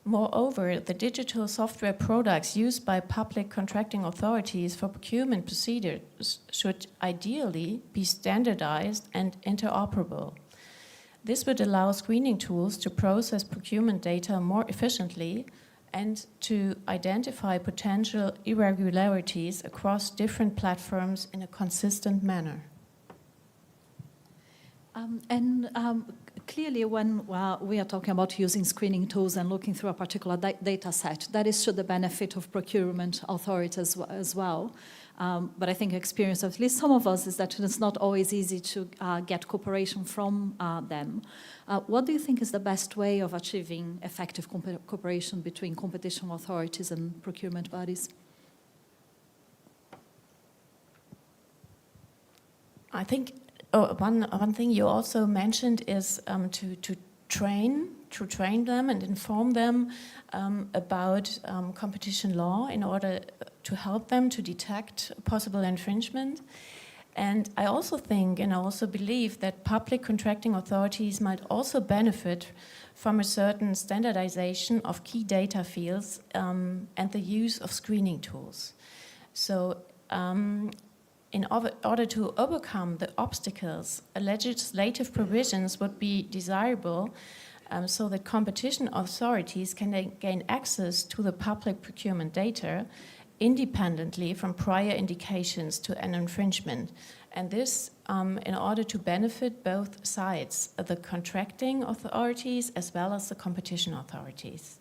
Moreover, the digital software products used by public contracting authorities for procurement procedures should ideally be standardized and interoperable. This would allow screening tools to process procurement data more efficiently and to identify potential irregularities across different platforms in a consistent manner. Clearly, when we are talking about using screening tools and looking through a particular data set, that is to the benefit of procurement authorities as well. But I think experience of at least some of us is that it's not always easy to get cooperation from them. What do you think is the best way of achieving effective cooperation between competition authorities and procurement bodies? I think one thing you also mentioned is to train them and inform them about competition law in order to help them to detect possible infringement. And I also think and I also believe that public contracting authorities might also benefit from a certain standardization of key data fields and the use of screening tools. So in order to overcome the obstacles, legislative provisions would be desirable so that competition authorities can gain access to the public procurement data independently from prior indications to an infringement. And this in order to benefit both sides, the contracting authorities as well as the competition authorities.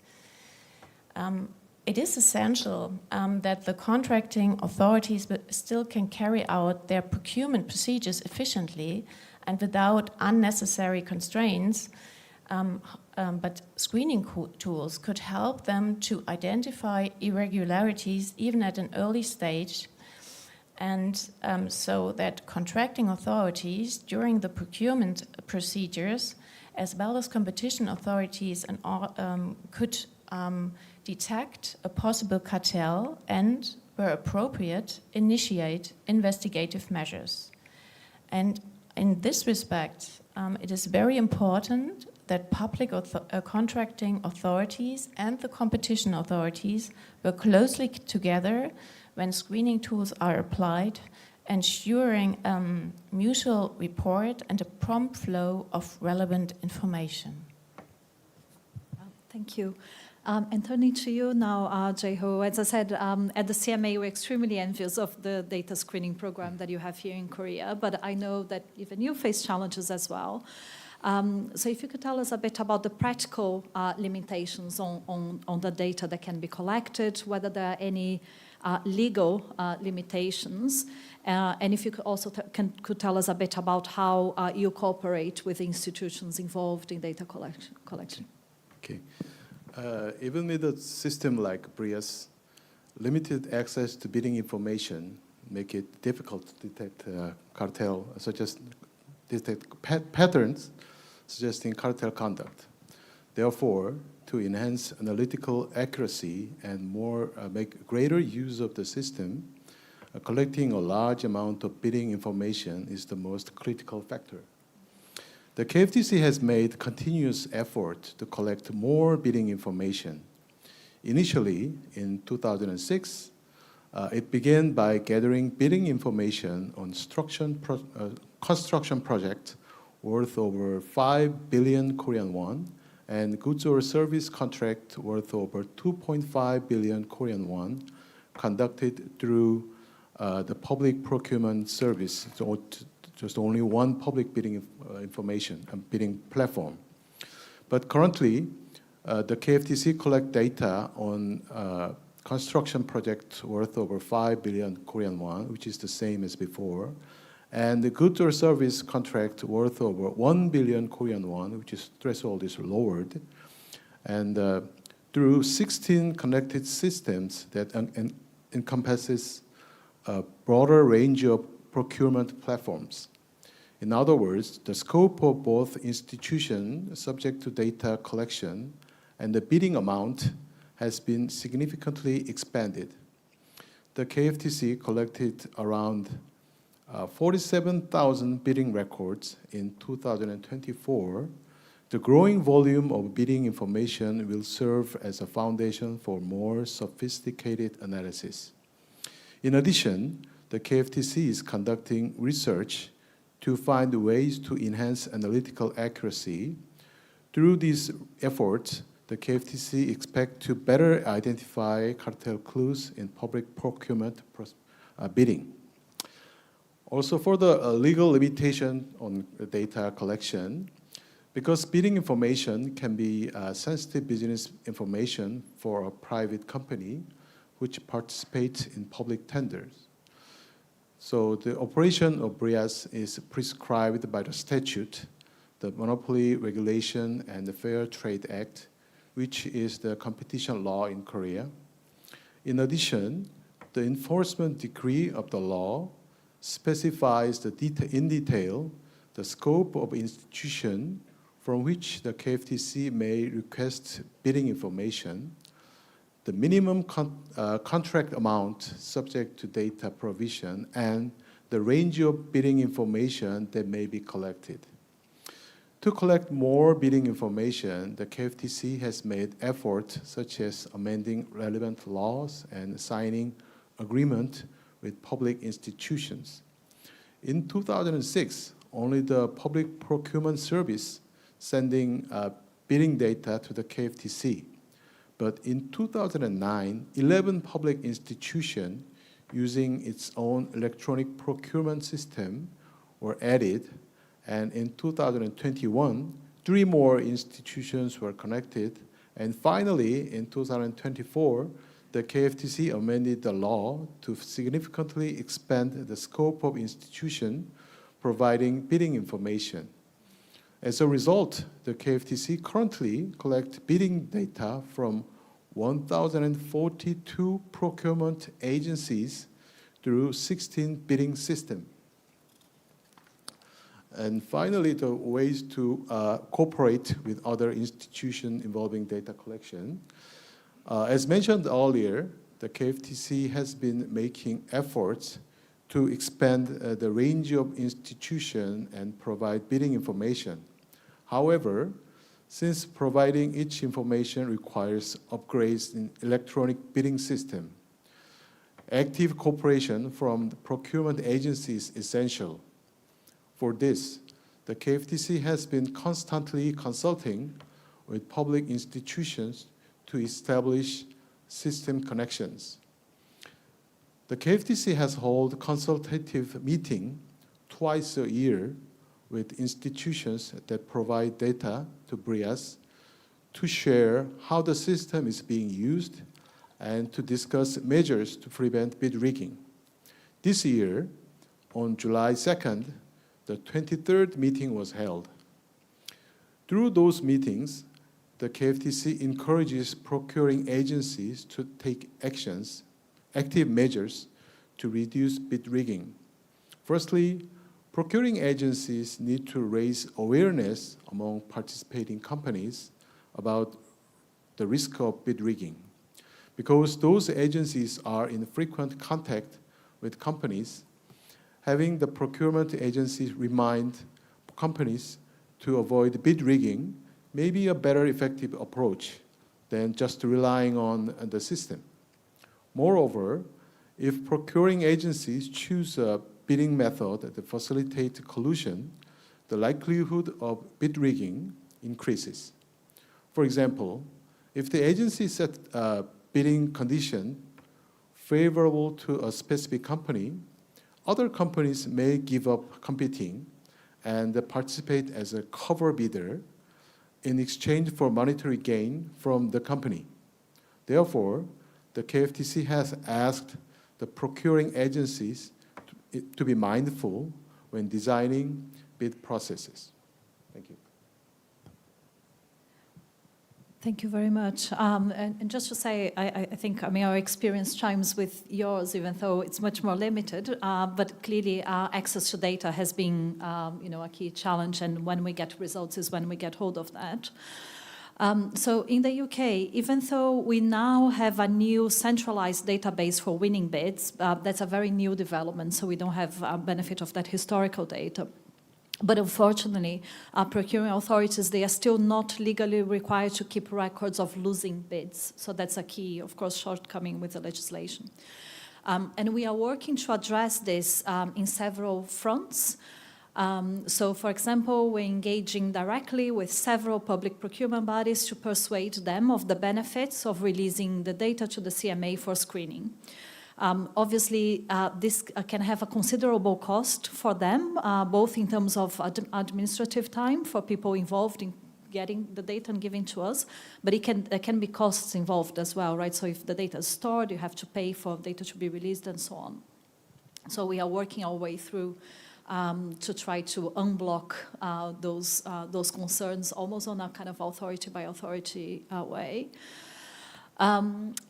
It is essential that the contracting authorities still can carry out their procurement procedures efficiently and without unnecessary constraints, but screening tools could help them to identify irregularities even at an early stage, and so that contracting authorities during the procurement procedures as well as competition authorities could detect a possible cartel and, where appropriate, initiate investigative measures. And in this respect, it is very important that public contracting authorities and the competition authorities work closely together when screening tools are applied, ensuring mutual report and a prompt flow of relevant information. Thank you. And turning to you now, Jae-ho, as I said, at the CMA, we're extremely envious of the data screening program that you have here in Korea, but I know that even you face challenges as well. So if you could tell us a bit about the practical limitations on the data that can be collected, whether there are any legal limitations, and if you could also could tell us a bit about how you cooperate with institutions involved in data collection. Okay. Even with a system like BRIAS, limited access to bidding information make it difficult to detect cartel, such as detect patterns suggesting cartel conduct. Therefore, to enhance analytical accuracy and make greater use of the system, collecting a large amount of bidding information is the most critical factor. The KFTC has made continuous effort to collect more bidding information. Initially, in 2006, it began by gathering bidding information on construction projects worth over 5 billion Korean won and goods or service contract worth over 2.5 billion Korean won conducted through the public procurement service, so just only one public bidding information and bidding platform. But currently, the KFTC collect data on construction projects worth over 5 billion Korean won, which is the same as before, and the goods or service contract worth over 1 billion Korean won, which is threshold is lowered, and through 16 connected systems that encompasses a broader range of procurement platforms. In other words, the scope of both institutions subject to data collection and the bidding amount has been significantly expanded. The KFTC collected around 47,000 bidding records in 2024 The growing volume of bidding information will serve as a foundation for more sophisticated analysis. In addition, the KFTC is conducting research to find ways to enhance analytical accuracy. Through these efforts, the KFTC expects to better identify cartel clues in public procurement bidding. Also, for the legal limitation on data collection, because bidding information can be sensitive business information for a private company which participates in public tenders. So the operation of BRIAS is prescribed by the statute, the Monopoly Regulation and the Fair Trade Act, which is the competition law in Korea. In addition, the enforcement decree of the law specifies in detail the scope of institution from which the KFTC may request bidding information, the minimum contract amount subject to data provision, and the range of bidding information that may be collected. To collect more bidding information, the KFTC has made efforts such as amending relevant laws and signing agreement with public institutions. In 2006, only the Public Procurement Service sending bidding data to the KFTC. But in 2009, 11 public institutions using its own electronic procurement system were added, and in 2021, 3 more institutions were connected, and finally, in 2024, the KFTC amended the law to significantly expand the scope of institutions providing bidding information. As a result, the KFTC currently collects bidding data from 1,042 procurement agencies through 16 bidding systems. And finally, the ways to cooperate with other institutions involving data collection. As mentioned earlier, the KFTC has been making efforts to expand the range of institutions and provide bidding information. However, since providing each information requires upgrades in electronic bidding system, active cooperation from the procurement agency is essential. For this, the KFTC has been constantly consulting with public institutions to establish system connections. The KFTC has held consultative meetings twice a year with institutions that provide data to BRIAS to share how the system is being used and to discuss measures to prevent bid rigging. This year, on July 2nd, the 23rd meeting was held. Through those meetings, the KFTC encourages procuring agencies to take active measures to reduce bid rigging. Firstly, procuring agencies need to raise awareness among participating companies about the risk of bid rigging, because those agencies are in frequent contact with companies. Having the procurement agencies remind companies to avoid bid rigging may be a better effective approach than just relying on the system. Moreover, if procuring agencies choose a bidding method that facilitates collusion, the likelihood of bid rigging increases. For example, if the agency set a bidding condition favorable to a specific company, other companies may give up competing and participate as a cover bidder in exchange for monetary gain from the company. Therefore, the KFTC has asked the procuring agencies to be mindful when designing bid processes. Thank you. Thank you very much. And just to say, I think our experience chimes with yours, even though it's much more limited. But clearly, access to data has been, a key challenge. And when we get results is when we get hold of that. So in the UK, even though we now have a new centralized database for winning bids, that's a very new development. So we don't have benefit of that historical data. But unfortunately, procurement authorities, they are still not legally required to keep records of losing bids. So that's a key, of course, shortcoming with the legislation. And we are working to address this in several fronts. So, for example, we're engaging directly with several public procurement bodies to persuade them of the benefits of releasing the data to the CMA for screening. Obviously, this can have a considerable cost for them, both in terms of administrative time for people involved in getting the data and giving to us, but there can be costs involved as well, right? So if the data is stored, you have to pay for data to be released and so on. So we are working our way through to try to unblock those concerns almost on a kind of authority by authority way.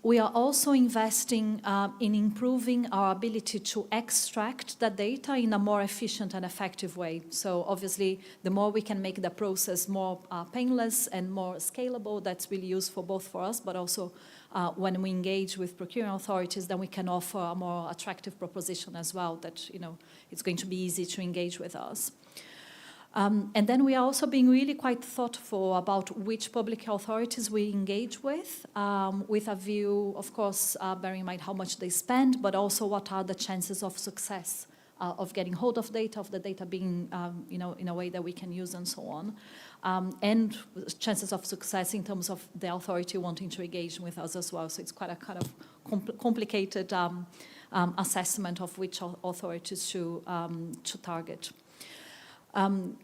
We are also investing in improving our ability to extract the data in a more efficient and effective way. So obviously, the more we can make the process more painless and more scalable, that's really useful both for us, but also when we engage with procurement authorities, then we can offer a more attractive proposition as well that, it's going to be easy to engage with us. And then we are also being really quite thoughtful about which public authorities we engage with a view, of course, bearing in mind how much they spend, but also what are the chances of success of getting hold of the data being, in a way that we can use and so on. And chances of success in terms of the authority wanting to engage with us as well. So it's quite a kind of complicated assessment of which authorities to target.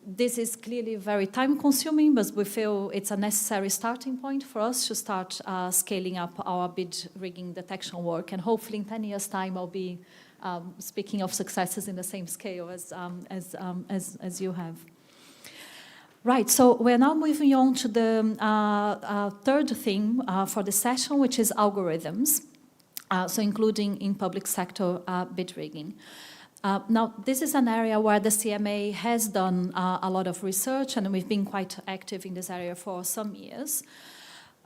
This is clearly very time-consuming, but we feel it's a necessary starting point for us to start scaling up our bid rigging detection work. And hopefully in 10 years' time, I'll be speaking of successes in the same scale as you have. Right, so we're now moving on to the third theme for the session, which is algorithms, so including in public sector bid rigging. Now, this is an area where the CMA has done a lot of research, and we've been quite active in this area for some years.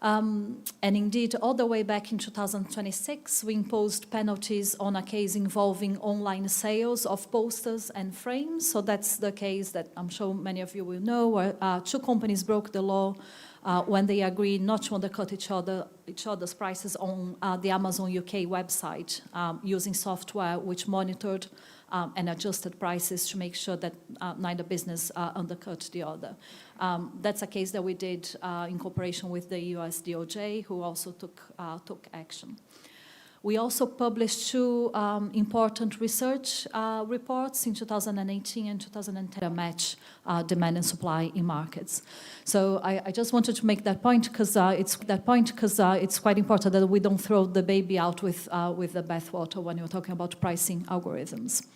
And indeed, all the way back in 2026, we imposed penalties on a case involving online sales of posters and frames. So that's the case that I'm sure many of you will know, where two companies broke the law when they agreed not to undercut each other's prices on the Amazon UK website using software which monitored and adjusted prices to make sure that neither business undercut the other. That's a case that we did in cooperation with the US DOJ, who also took action. We also published two important research reports in 2018 and 2010 to match demand and supply in markets. So I just wanted to make that point because it's quite important that we don't throw the baby out with the bathwater when you're talking about pricing algorithms.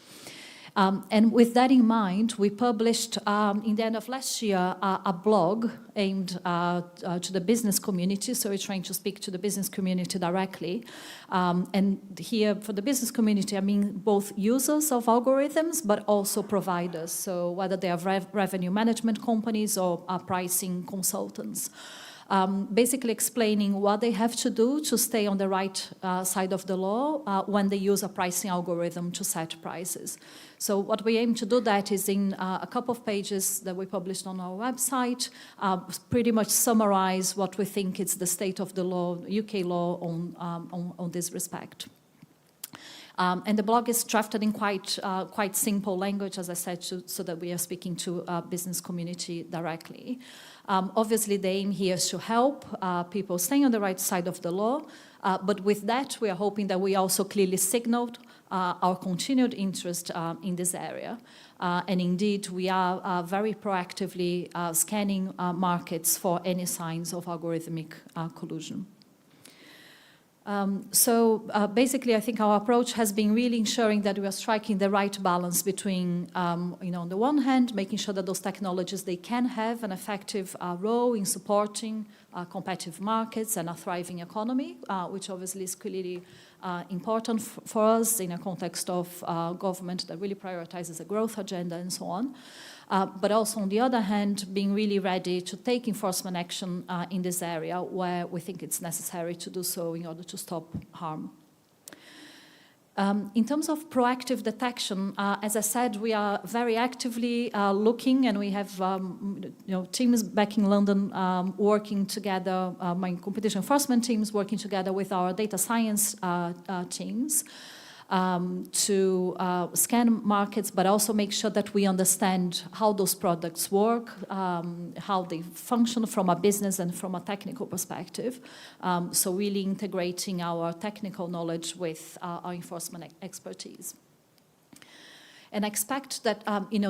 And with that in mind, we published in the end of last year a blog aimed to the business community. So we're trying to speak to the business community directly. And here for the business community, I mean both users of algorithms, but also providers. So whether they are revenue management companies or pricing consultants. Basically explaining what they have to do to stay on the right side of the law when they use a pricing algorithm to set prices. So what we aim to do that is in a couple of pages that we published on our website, pretty much summarize what we think is the state of the law, UK law on this respect. And the blog is drafted in quite simple language, as I said, so that we are speaking to business community directly. Obviously, the aim here is to help people staying on the right side of the law, but with that, we are hoping that we also clearly signaled our continued interest in this area. And indeed, we are very proactively scanning markets for any signs of algorithmic collusion. Basically, I think our approach has been really ensuring that we are striking the right balance between, on the one hand, making sure that those technologies, they can have an effective role in supporting competitive markets and a thriving economy, which obviously is clearly important for us in a context of government that really prioritizes a growth agenda and so on. But also, on the other hand, being really ready to take enforcement action in this area where we think it's necessary to do so in order to stop harm. In terms of proactive detection, as I said, we are very actively looking, and we have teams back in London working together, my competition enforcement teams working together with our data science teams to scan markets, but also make sure that we understand how those products work, how they function from a business and from a technical perspective. So really integrating our technical knowledge with our enforcement expertise. And I expect that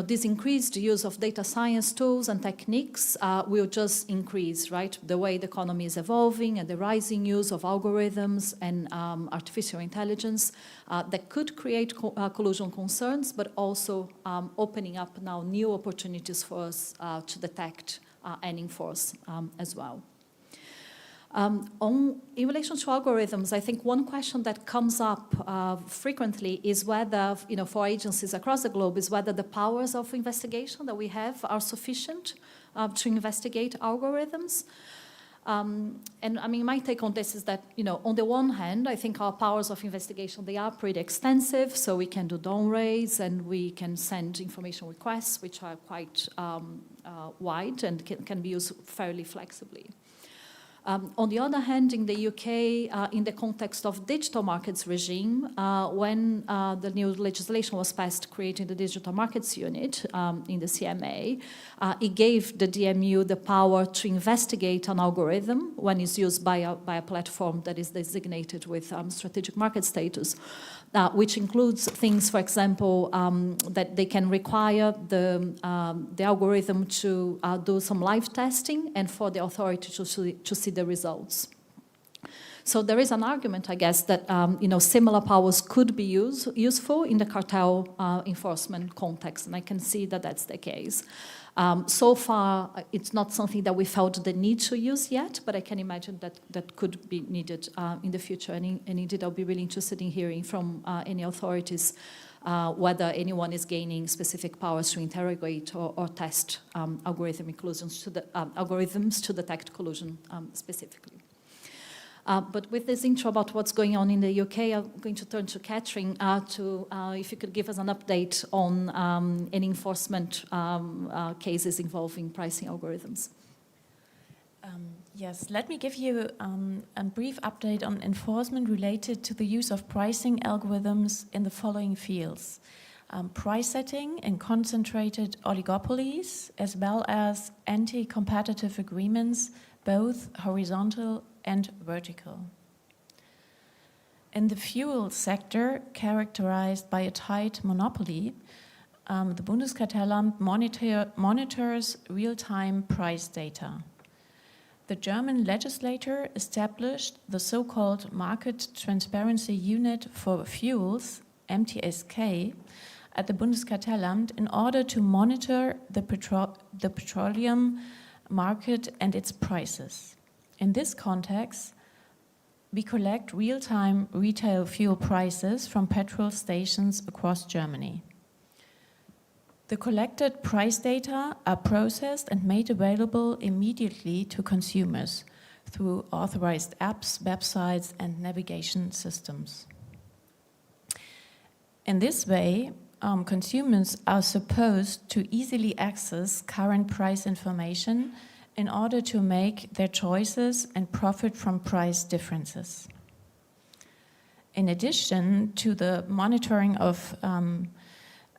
this increased use of data science tools and techniques will just increase, right? The way the economy is evolving and the rising use of algorithms and artificial intelligence that could create collusion concerns, but also opening up now new opportunities for us to detect and enforce as well. In relation to algorithms, I think one question that comes up frequently is whether, for agencies across the globe, is whether the powers of investigation that we have are sufficient to investigate algorithms. And I mean, my take on this is that, on the one hand, I think our powers of investigation, they are pretty extensive, so we can do downrates and we can send information requests, which are quite wide and can be used fairly flexibly. On the other hand, in the UK, in the context of digital markets regime, when the new legislation was passed creating the Digital Markets Unit in the CMA, it gave the DMU the power to investigate an algorithm when it's used by a platform that is designated with strategic market status, which includes things, for example, that they can require the algorithm to do some live testing and for the authority to see the results. So there is an argument, I guess, that similar powers could be useful in the cartel enforcement context, and I can see that that's the case. So far, it's not something that we felt the need to use yet, but I can imagine that could be needed in the future. And indeed, I'll be really interested in hearing from any authorities whether anyone is gaining specific powers to interrogate or test algorithms to detect collusion specifically. But with this intro about what's going on in the UK, I'm going to turn to Catherine if you could give us an update on any enforcement cases involving pricing algorithms. Yes, let me give you a brief update on enforcement related to the use of pricing algorithms in the following fields. Price setting in concentrated oligopolies, as well as anti-competitive agreements, both horizontal and vertical. In the fuel sector, characterized by a tight monopoly, the Bundeskartellamt monitors real-time price data. The German legislator established the so-called Market Transparency Unit for Fuels, MTSK, at the Bundeskartellamt in order to monitor the petroleum market and its prices. In this context, we collect real-time retail fuel prices from petrol stations across Germany. The collected price data are processed and made available immediately to consumers through authorized apps, websites, and navigation systems. In this way, consumers are supposed to easily access current price information in order to make their choices and profit from price differences. In addition to the monitoring of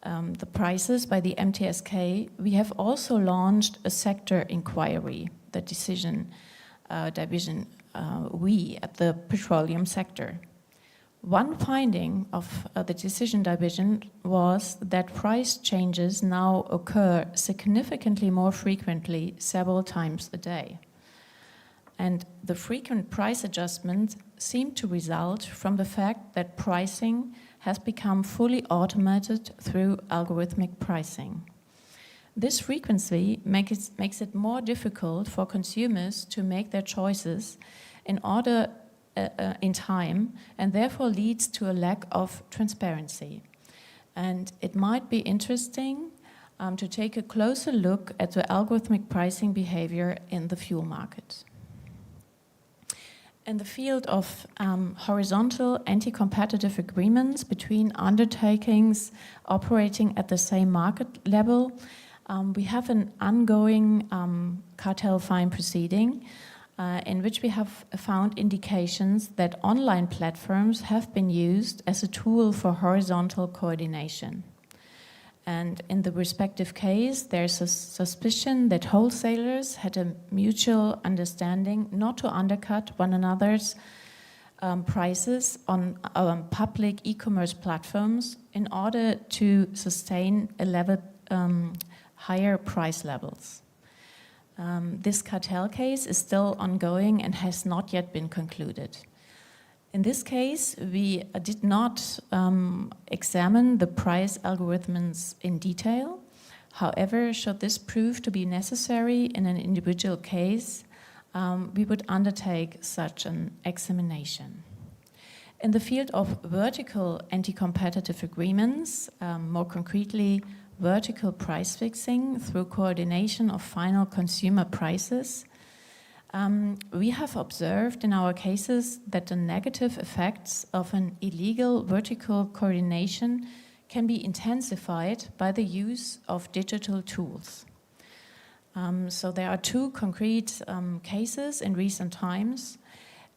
the prices by the MTSK, we have also launched a sector inquiry, the decision division, we at the petroleum sector. One finding of the decision division was that price changes now occur significantly more frequently, several times a day. And the frequent price adjustments seem to result from the fact that pricing has become fully automated through algorithmic pricing. This frequency makes it more difficult for consumers to make their choices in time, and therefore leads to a lack of transparency. And it might be interesting to take a closer look at the algorithmic pricing behavior in the fuel market. In the field of horizontal anti-competitive agreements between undertakings operating at the same market level, we have an ongoing cartel fine proceeding in which we have found indications that online platforms have been used as a tool for horizontal coordination. And in the respective case, there's a suspicion that wholesalers had a mutual understanding not to undercut one another's prices on public e-commerce platforms in order to sustain a level higher price levels. This cartel case is still ongoing and has not yet been concluded. In this case, we did not examine the price algorithms in detail. However, should this prove to be necessary in an individual case, we would undertake such an examination. In the field of vertical anti-competitive agreements, more concretely, vertical price fixing through coordination of final consumer prices, we have observed in our cases that the negative effects of an illegal vertical coordination can be intensified by the use of digital tools. So there are two concrete cases in recent times.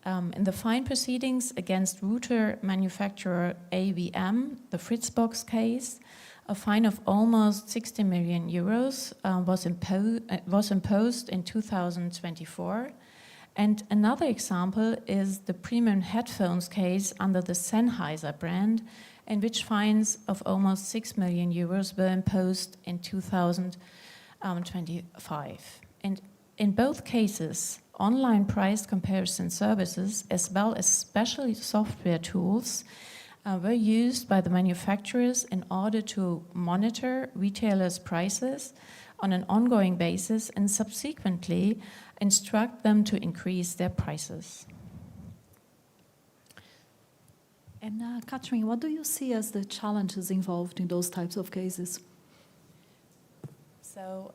In the fine proceedings against router manufacturer AVM, the Fritzbox case, a fine of almost 60 million euros was imposed in 2024. And another example is the premium headphones case under the Sennheiser brand, in which fines of almost 6 million euros were imposed in 2025. And in both cases, online price comparison services, as well as special software tools, were used by the manufacturers in order to monitor retailers' prices on an ongoing basis and subsequently instruct them to increase their prices. And Catherine, what do you see as the challenges involved in those types of cases? So,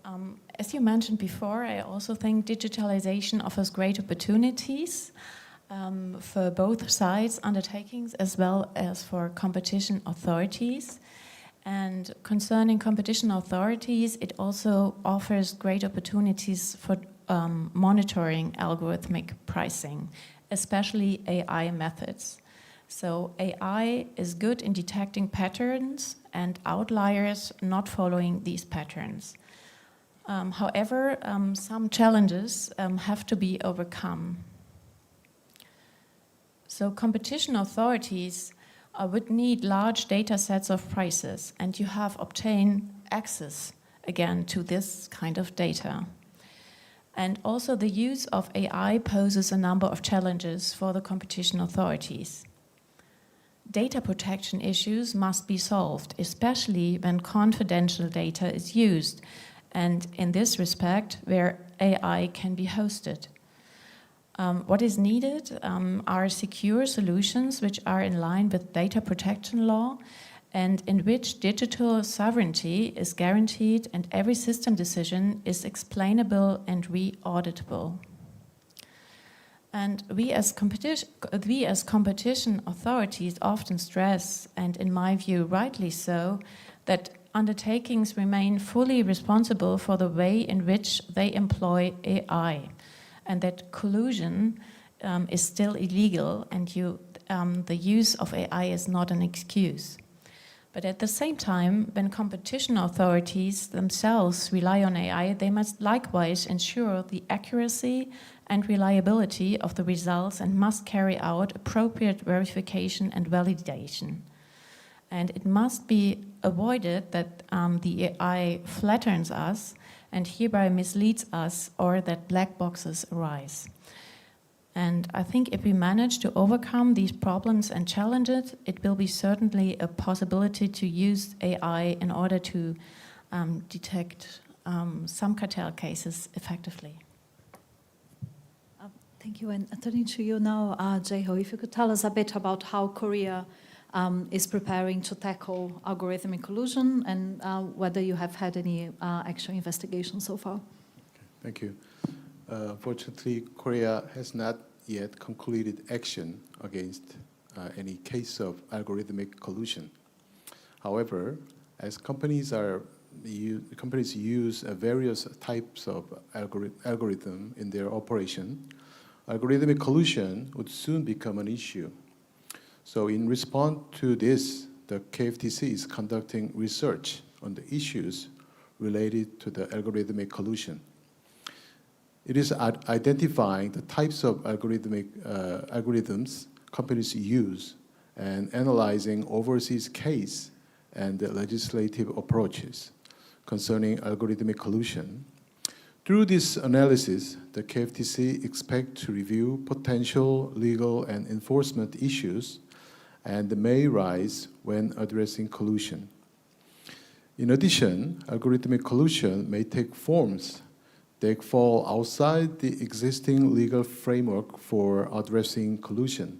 as you mentioned before, I also think digitalization offers great opportunities for both sides undertakings as well as for competition authorities. And concerning competition authorities, it also offers great opportunities for monitoring algorithmic pricing, especially AI methods. So AI is good in detecting patterns and outliers not following these patterns. However, some challenges have to be overcome. So competition authorities would need large data sets of prices, and you have obtained access, again, to this kind of data. And also the use of AI poses a number of challenges for the competition authorities. Data protection issues must be solved, especially when confidential data is used, and in this respect, where AI can be hosted. What is needed are secure solutions which are in line with data protection law and in which digital sovereignty is guaranteed and every system decision is explainable and re-auditable. And we as competition authorities often stress, and in my view rightly so, that undertakings remain fully responsible for the way in which they employ AI, and that collusion is still illegal, and the use of AI is not an excuse. But at the same time, when competition authorities themselves rely on AI, they must likewise ensure the accuracy and reliability of the results and must carry out appropriate verification and validation. And it must be avoided that the AI flattens us and hereby misleads us, or that black boxes arise. And I think if we manage to overcome these problems and challenges, it will be certainly a possibility to use AI in order to detect some cartel cases effectively. Thank you. And turning to you now, Jae-ho, if you could tell us a bit about how Korea is preparing to tackle algorithmic collusion and whether you have had any actual investigations so far. Okay, thank you. Fortunately, Korea has not yet concluded action against any case of algorithmic collusion. However, as companies use various types of algorithm in their operation, algorithmic collusion would soon become an issue. So in response to this, the KFTC is conducting research on the issues related to the algorithmic collusion. It is identifying the types of algorithms companies use and analyzing overseas case and the legislative approaches concerning algorithmic collusion. Through this analysis, the KFTC expects to review potential legal and enforcement issues and may rise when addressing collusion. In addition, algorithmic collusion may take forms that fall outside the existing legal framework for addressing collusion.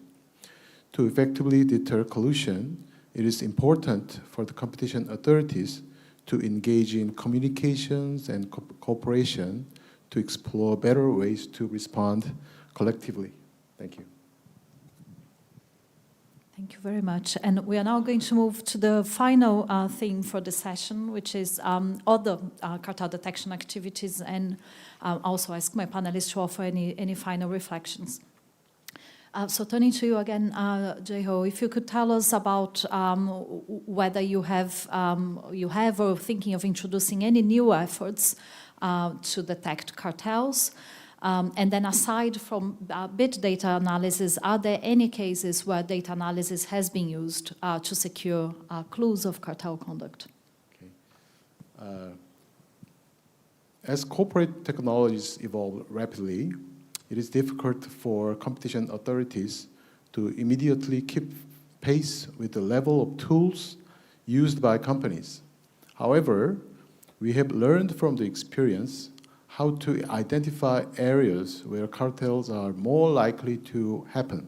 To effectively deter collusion, it is important for the competition authorities to engage in communications and cooperation to explore better ways to respond collectively. Thank you. Thank you very much. And we are now going to move to the final theme for the session, which is other cartel detection activities, and also ask my panelists to offer any final reflections. So turning to you again, Jae-ho, if you could tell us about whether you have or thinking of introducing any new efforts to detect cartels. And then aside from bit data analysis, are there any cases where data analysis has been used to secure clues of cartel conduct? Okay. As corporate technologies evolve rapidly, it is difficult for competition authorities to immediately keep pace with the level of tools used by companies. However, we have learned from the experience how to identify areas where cartels are more likely to happen.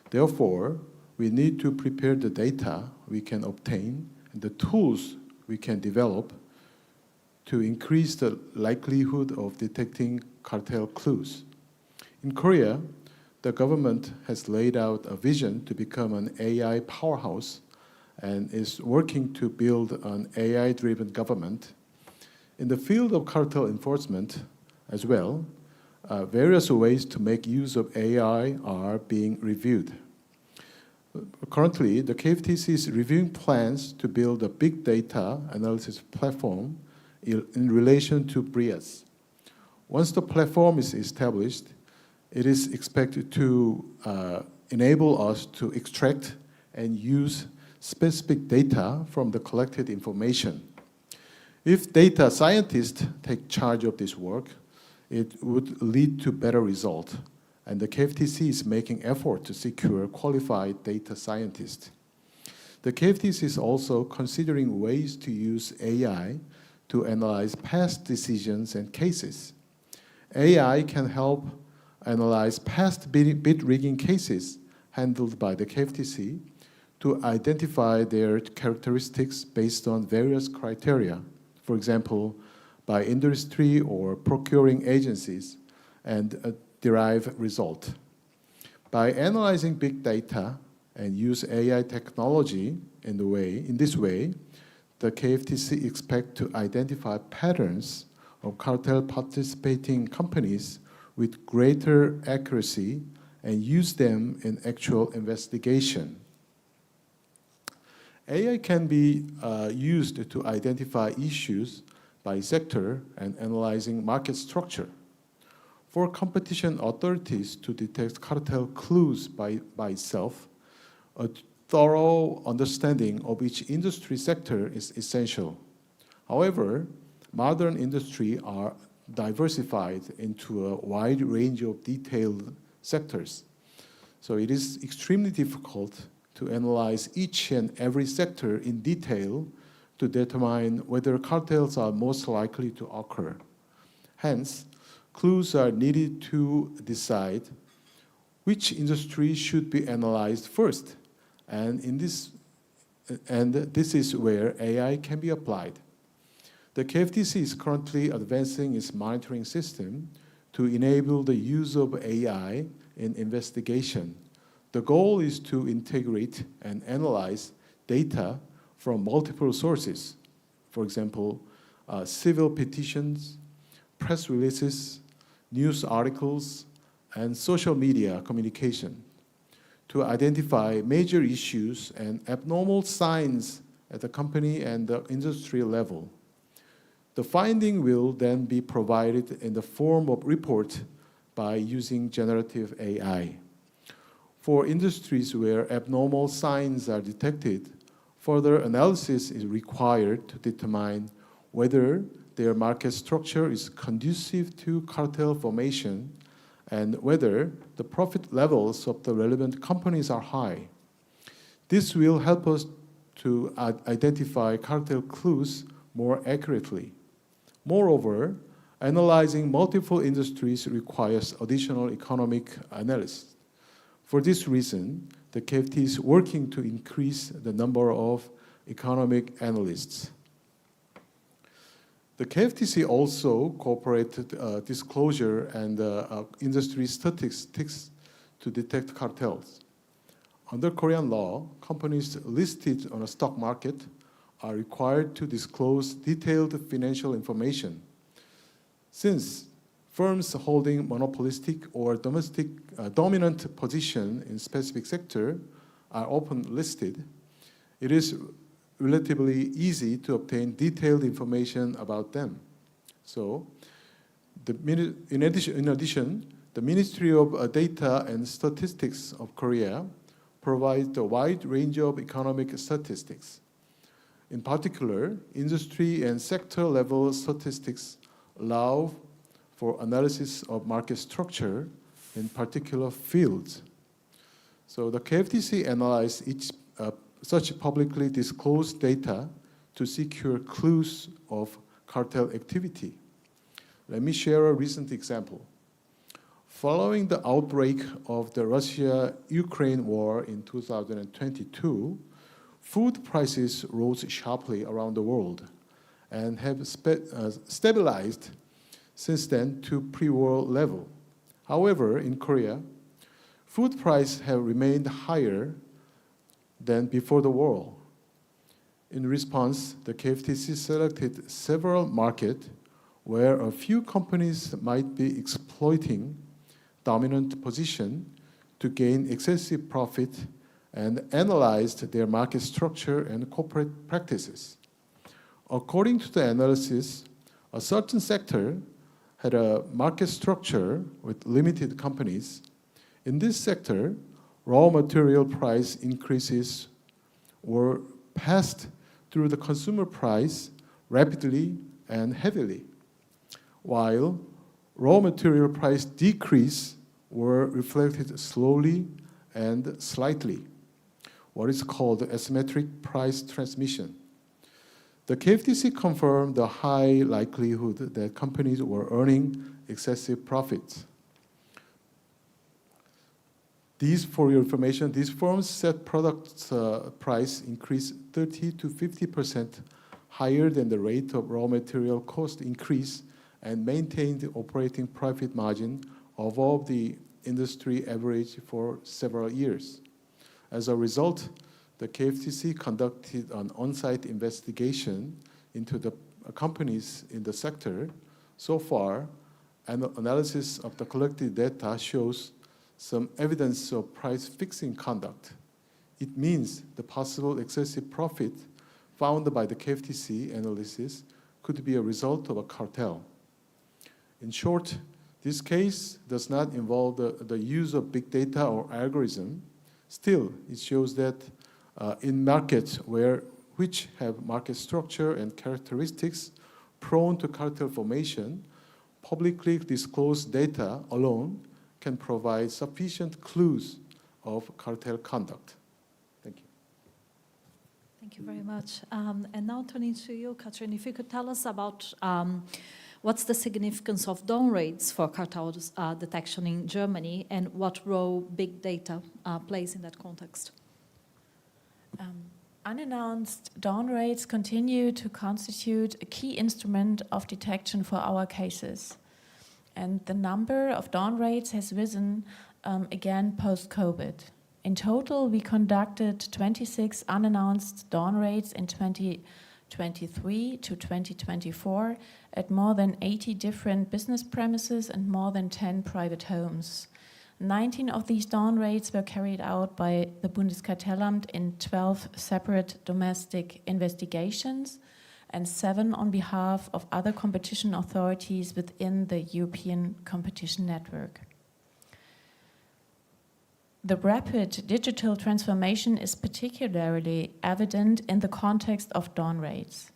Therefore, we need to prepare the data we can obtain and the tools we can develop to increase the likelihood of detecting cartel clues. In Korea, the government has laid out a vision to become an AI powerhouse and is working to build an AI-driven government. In the field of cartel enforcement as well, various ways to make use of AI are being reviewed. Currently, the KFTC is reviewing plans to build a big data analysis platform in relation to BRIAS. Once the platform is established, it is expected to enable us to extract and use specific data from the collected information. If data scientists take charge of this work, it would lead to better results, and the KFTC is making effort to secure qualified data scientists. The KFTC is also considering ways to use AI to analyze past decisions and cases. AI can help analyze past bid rigging cases handled by the KFTC to identify their characteristics based on various criteria, for example, by industry or procuring agencies, and derive result. By analyzing big data and use AI technology in this way, the KFTC expects to identify patterns of cartel participating companies with greater accuracy and use them in actual investigation. AI can be used to identify issues by sector and analyzing market structure. For competition authorities to detect cartel clues by itself, a thorough understanding of each industry sector is essential. However, modern industries are diversified into a wide range of detailed sectors. So it is extremely difficult to analyze each and every sector in detail to determine whether cartels are most likely to occur. Hence, clues are needed to decide which industry should be analyzed first, and this is where AI can be applied. The KFTC is currently advancing its monitoring system to enable the use of AI in investigation. The goal is to integrate and analyze data from multiple sources. For example, civil petitions, press releases, news articles, and social media communication to identify major issues and abnormal signs at the company and the industry level. The finding will then be provided in the form of report by using generative AI. For industries where abnormal signs are detected, further analysis is required to determine whether their market structure is conducive to cartel formation and whether the profit levels of the relevant companies are high. This will help us to identify cartel clues more accurately. Moreover, analyzing multiple industries requires additional economic analysis. For this reason, the KFT is working to increase the number of economic analysts. The KFTC also cooperated disclosure and industry statistics to detect cartels. Under Korean law, companies listed on a stock market are required to disclose detailed financial information. Since firms holding monopolistic or dominant position in specific sector are often listed, it is relatively easy to obtain detailed information about them. So, in addition, the Ministry of Data and Statistics of Korea provides a wide range of economic statistics. In particular, industry and sector-level statistics allow for analysis of market structure in particular fields. So the KFTC analyzed each such publicly disclosed data to secure clues of cartel activity. Let me share a recent example. Following the outbreak of the Russia-Ukraine war in 2022, food prices rose sharply around the world and have stabilized since then to pre-war level. However, in Korea, food prices have remained higher than before the war. In response, the KFTC selected several markets where a few companies might be exploiting dominant position to gain excessive profit and analyzed their market structure and corporate practices. According to the analysis, a certain sector had a market structure with limited companies. In this sector, raw material price increases were passed through the consumer price rapidly and heavily, while raw material price decrease were reflected slowly and slightly, what is called asymmetric price transmission. The KFTC confirmed the high likelihood that companies were earning excessive profits. For your information, these firms set product price increase 30 to 50% higher than the rate of raw material cost increase and maintained the operating profit margin above the industry average for several years. As a result, the KFTC conducted an on-site investigation into the companies in the sector. So far, an analysis of the collected data shows some evidence of price-fixing conduct. It means the possible excessive profit found by the KFTC analysis could be a result of a cartel. In short, this case does not involve the use of big data or algorithm. Still, it shows that in markets which have market structure and characteristics prone to cartel formation, publicly disclosed data alone can provide sufficient clues of cartel conduct. Thank you. Thank you very much. And now turning to you, Katrin, if you could tell us about what's the significance of dawn raids for cartel detection in Germany and what role big data plays in that context? Unannounced dawn raids continue to constitute a key instrument of detection for our cases. and the number of dawn raids has risen again post-COVID. In total, we conducted 26 unannounced dawn raids in 2023 to 2024 at more than 80 different business premises and more than 10 private homes. 19 of these dawn raids were carried out by the Bundeskartellamt in 12 separate domestic investigations and 7 on behalf of other competition authorities within the European competition network. The rapid digital transformation is particularly evident in the context of dawn raids.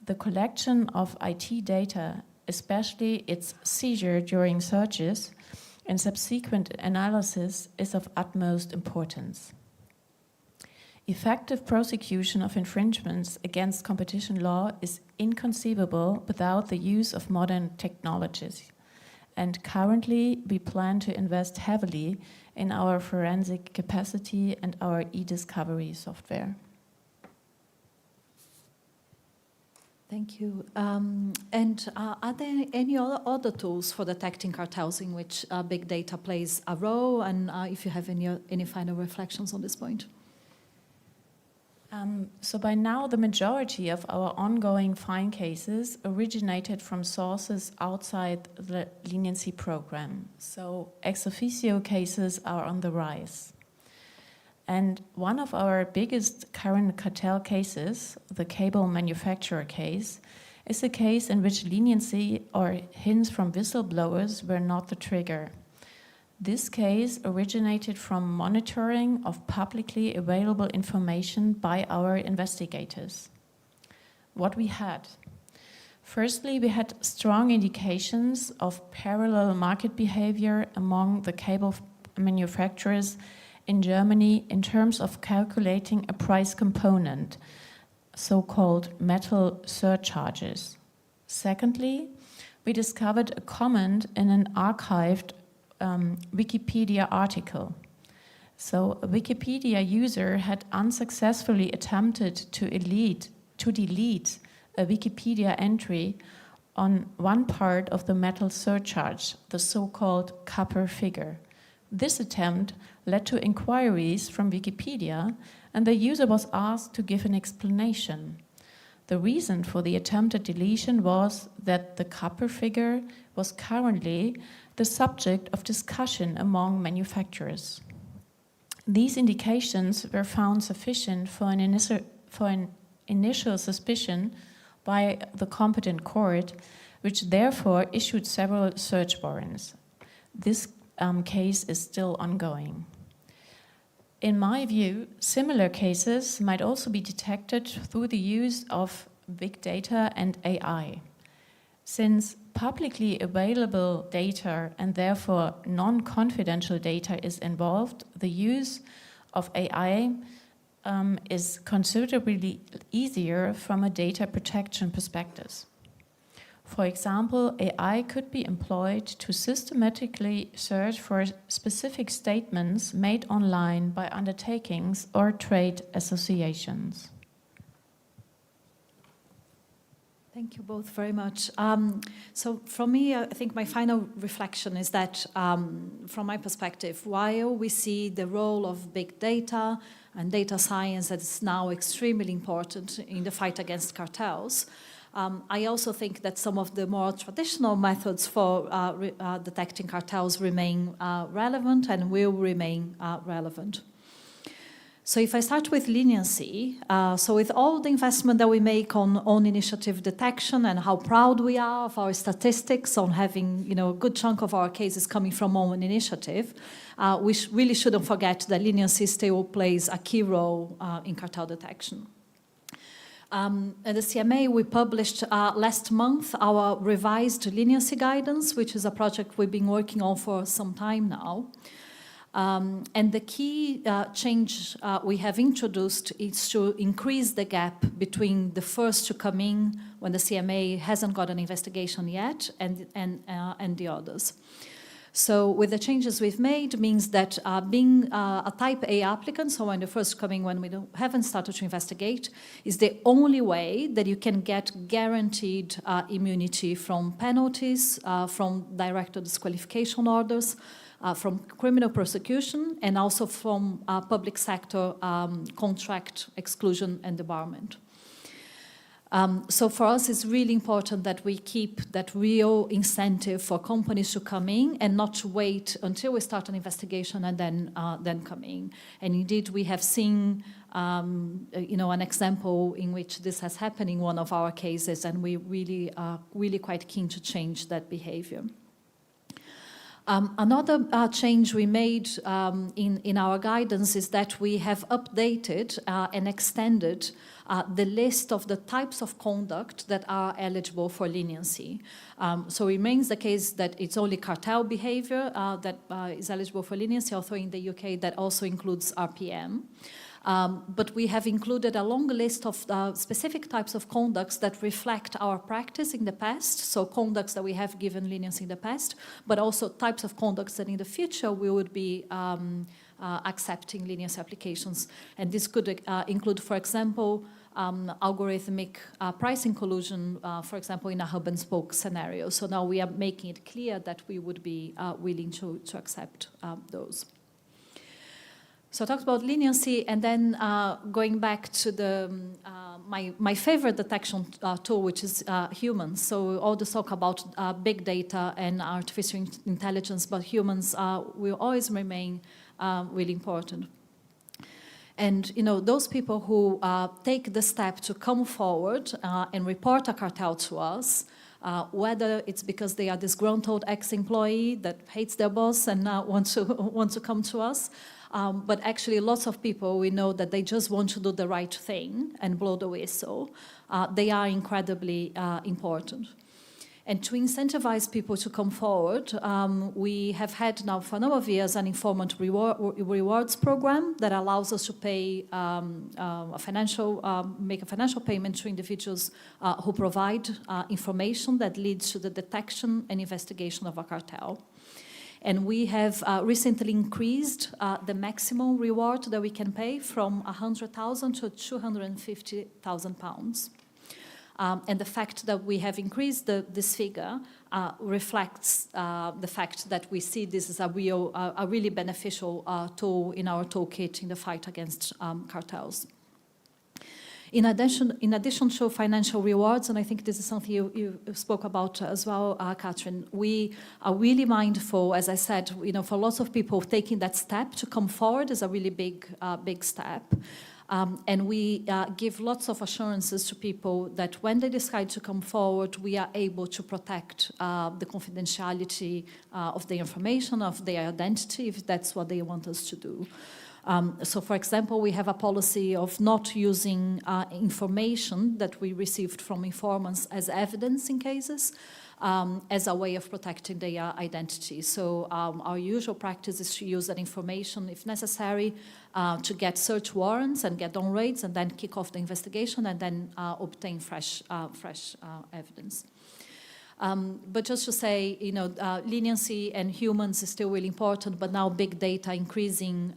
The collection of IT data, especially its seizure during searches and subsequent analysis, is of utmost importance. Effective prosecution of infringements against competition law is inconceivable without the use of modern technologies. And currently, we plan to invest heavily in our forensic capacity and our e-discovery software. Thank you. Are there any other tools for detecting cartels in which big data plays a role? And if you have any final reflections on this point? So by now, the majority of our ongoing fine cases originated from sources outside the leniency program. So ex officio cases are on the rise. And one of our biggest current cartel cases, the cable manufacturer case, is a case in which leniency or hints from whistleblowers were not the trigger. This case originated from monitoring of publicly available information by our investigators. What we had? Firstly, we had strong indications of parallel market behavior among the cable manufacturers in Germany in terms of calculating a price component, so-called metal surcharges. Secondly, we discovered a comment in an archived Wikipedia article. So a Wikipedia user had unsuccessfully attempted to delete a Wikipedia entry on one part of the metal surcharge, the so-called copper figure. This attempt led to inquiries from Wikipedia, and the user was asked to give an explanation. The reason for the attempted deletion was that the copper figure was currently the subject of discussion among manufacturers. These indications were found sufficient for an initial suspicion by the competent court, which therefore issued several search warrants. This case is still ongoing. In my view, similar cases might also be detected through the use of big data and AI. Since publicly available data and therefore non-confidential data is involved, the use of AI is considerably easier from a data protection perspective. For example, AI could be employed to systematically search for specific statements made online by undertakings or trade associations. Thank you both very much. So from me, I think my final reflection is that, from my perspective, while we see the role of big data and data science that's now extremely important in the fight against cartels, I also think that some of the more traditional methods for detecting cartels remain relevant and will remain relevant. So if I start with leniency, so with all the investment that we make on own initiative detection and how proud we are of our statistics on having a good chunk of our cases coming from own initiative, we really shouldn't forget that leniency still plays a key role in cartel detection. At the CMA, we published last month our revised leniency guidance, which is a project we've been working on for some time now. And the key change we have introduced is to increase the gap between the first to come in when the CMA hasn't got an investigation yet and the others. So with the changes we've made means that being a type A applicant, so when the first coming when we haven't started to investigate, is the only way that you can get guaranteed immunity from penalties, from direct disqualification orders, from criminal prosecution, and also from public sector contract exclusion and debarment. So for us, it's really important that we keep that real incentive for companies to come in and not to wait until we start an investigation and then come in. And indeed, we have seen an example in which this has happened in one of our cases, and we really are quite keen to change that behavior. Another change we made in our guidance is that we have updated and extended the list of the types of conduct that are eligible for leniency. So it remains the case that it's only cartel behavior that is eligible for leniency, although in the UK that also includes RPM. But we have included a long list of specific types of conducts that reflect our practice in the past, so conducts that we have given leniency in the past, but also types of conducts that in the future we would be accepting leniency applications. And this could include, for example, algorithmic pricing collusion, for example, in a hub and spoke scenario. So now we are making it clear that we would be willing to accept those. So I talked about leniency, and then going back to the my favorite detection tool, which is humans. So all this talk about big data and artificial intelligence, but humans will always remain really important. And those people who take the step to come forward and report a cartel to us, whether it's because they are disgruntled ex-employee that hates their boss and want to come to us, but actually lots of people, we know that they just want to do the right thing and blow the whistle. They are incredibly important. And to incentivize people to come forward, we have had now for a number of years an informant rewards program that allows us to pay make a financial payment to individuals who provide information that leads to the detection and investigation of a cartel. And we have recently increased the maximum reward that we can pay from £100,000 to £250,000. And the fact that we have increased this figure reflects the fact that we see this as a really beneficial tool in our toolkit in the fight against cartels. In addition to financial rewards, and I think this is something you spoke about as well, Catherine, we are really mindful, as I said, for lots of people, taking that step to come forward is a really big step. And we give lots of assurances to people that when they decide to come forward, we are able to protect the confidentiality of the information, of their identity, if that's what they want us to do. So, for example, we have a policy of not using information that we received from informants as evidence in cases, as a way of protecting their identity. So our usual practice is to use that information, if necessary, to get search warrants and get on raids and then kick off the investigation and then obtain fresh evidence. But just to say, leniency and humans is still really important, but now big data increasing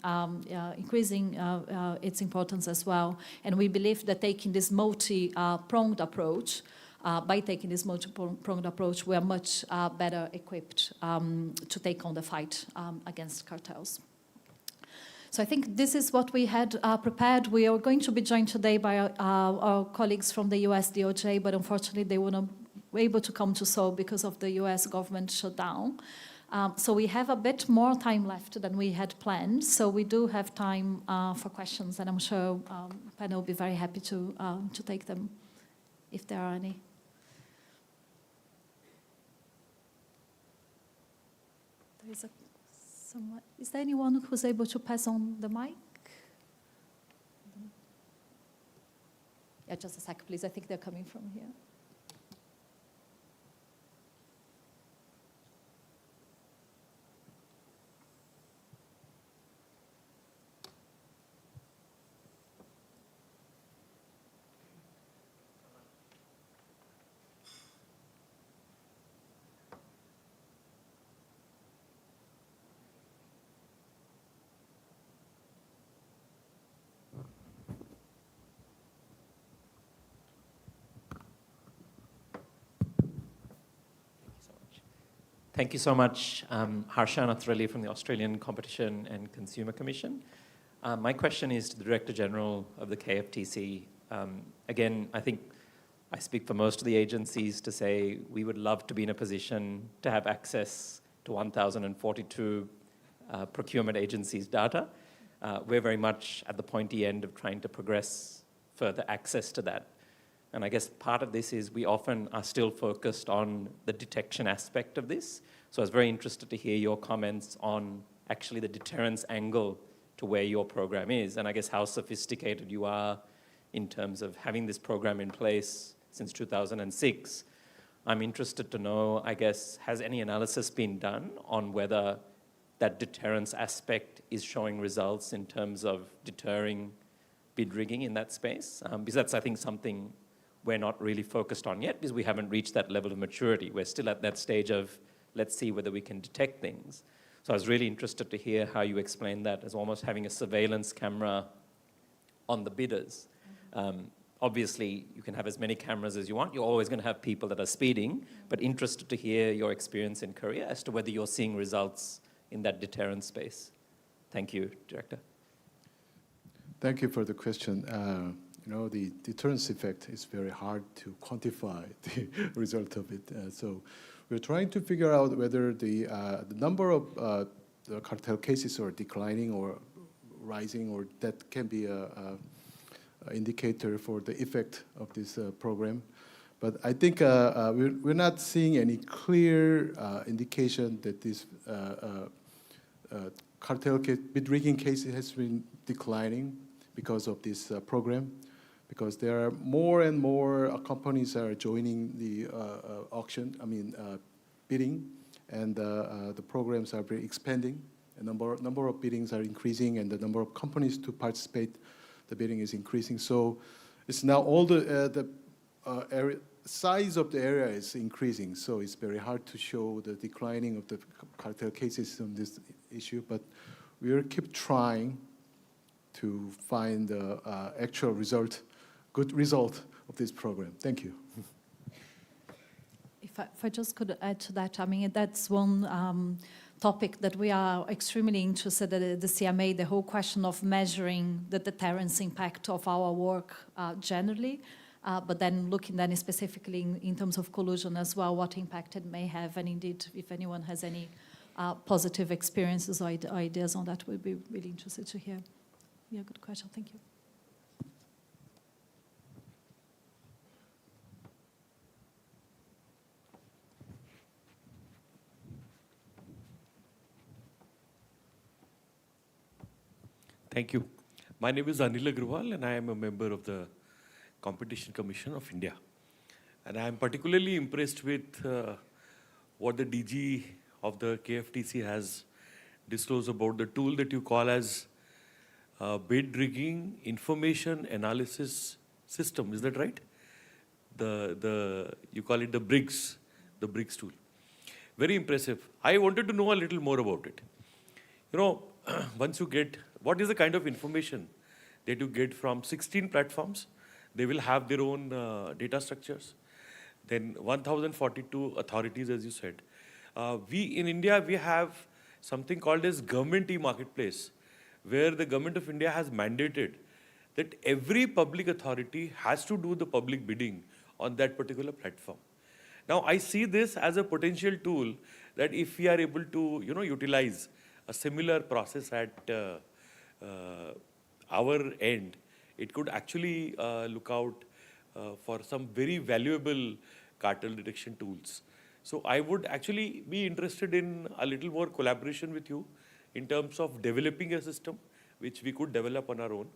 its importance as well. And we believe that taking this multi-pronged approach, by taking this multi-pronged approach, we are much better equipped to take on the fight against cartels. So I think this is what we had prepared. We are going to be joined today by our colleagues from the US DOJ, but unfortunately they were not able to come to Seoul because of the US government shutdown. So we have a bit more time left than we had planned. So we do have time for questions, and I'm sure Penna will be very happy to take them if there are any. Is there anyone who's able to pass on the mic? Yeah, just a sec, please. I think they're coming from here. Thank you so much. Harsha Nathrali from the Australian Competition and Consumer Commission. My question is to the Director General of the KFTC. Again, I think I speak for most of the agencies to say we would love to be in a position to have access to 1,042 procurement agencies' data. We're very much at the pointy end of trying to progress further access to that. And I guess part of this is we often are still focused on the detection aspect of this. So I was very interested to hear your comments on actually the deterrence angle to where your program is, and I guess how sophisticated you are in terms of having this program in place since 2006. I'm interested to know, I guess, has any analysis been done on whether that deterrence aspect is showing results in terms of deterring bid rigging in that space? Because that's, I think, something we're not really focused on yet because we haven't reached that level of maturity. We're still at that stage of, let's see whether we can detect things. So I was really interested to hear how you explain that as almost having a surveillance camera on the bidders. Obviously, you can have as many cameras as you want. You're always going to have people that are speeding, but interested to hear your experience in Korea as to whether you're seeing results in that deterrence space. Thank you, Director. Thank you for the question. The deterrence effect is very hard to quantify the result of it. So we're trying to figure out whether the number of the cartel cases are declining or rising, or that can be a indicator for the effect of this program. But I think we're not seeing any clear indication that this cartel case, bid rigging case has been declining because of this program, because there are more and more companies are joining the bidding, and the programs are very expanding. The number of biddings are increasing, and the number of companies to participate, the bidding is increasing. So it's now all the area, size of the area is increasing. So it's very hard to show the declining of the cartel cases on this issue, but we will keep trying to find the actual result, good result of this program. Thank you. If I just could add to that, I mean, that's one topic that we are extremely interested in at the CMA, the whole question of measuring the deterrence impact of our work generally, but then looking then specifically in terms of collusion as well, what impact it may have, and indeed, if anyone has any positive experiences or ideas on that, we'd be really interested to hear. Yeah, good question. Thank you. Thank you. My name is Anil Agrawal, and I am a member of the Competition Commission of India. And I am particularly impressed with what the DG of the KFTC has disclosed about the tool that you call as bid rigging information analysis system. Is that right? You call it the BRIGS tool. Very impressive. I wanted to know a little more about it. Once you get, what is the kind of information that you get from 16 platforms? They will have their own data structures. Then 1,042 authorities, as you said. In India, we have something called as government e-marketplace, where the government of India has mandated that every public authority has to do the public bidding on that particular platform. Now, I see this as a potential tool that if we are able to, utilize a similar process at our end, it could actually look out for some very valuable cartel detection tools. So I would actually be interested in a little more collaboration with you in terms of developing a system which we could develop on our own,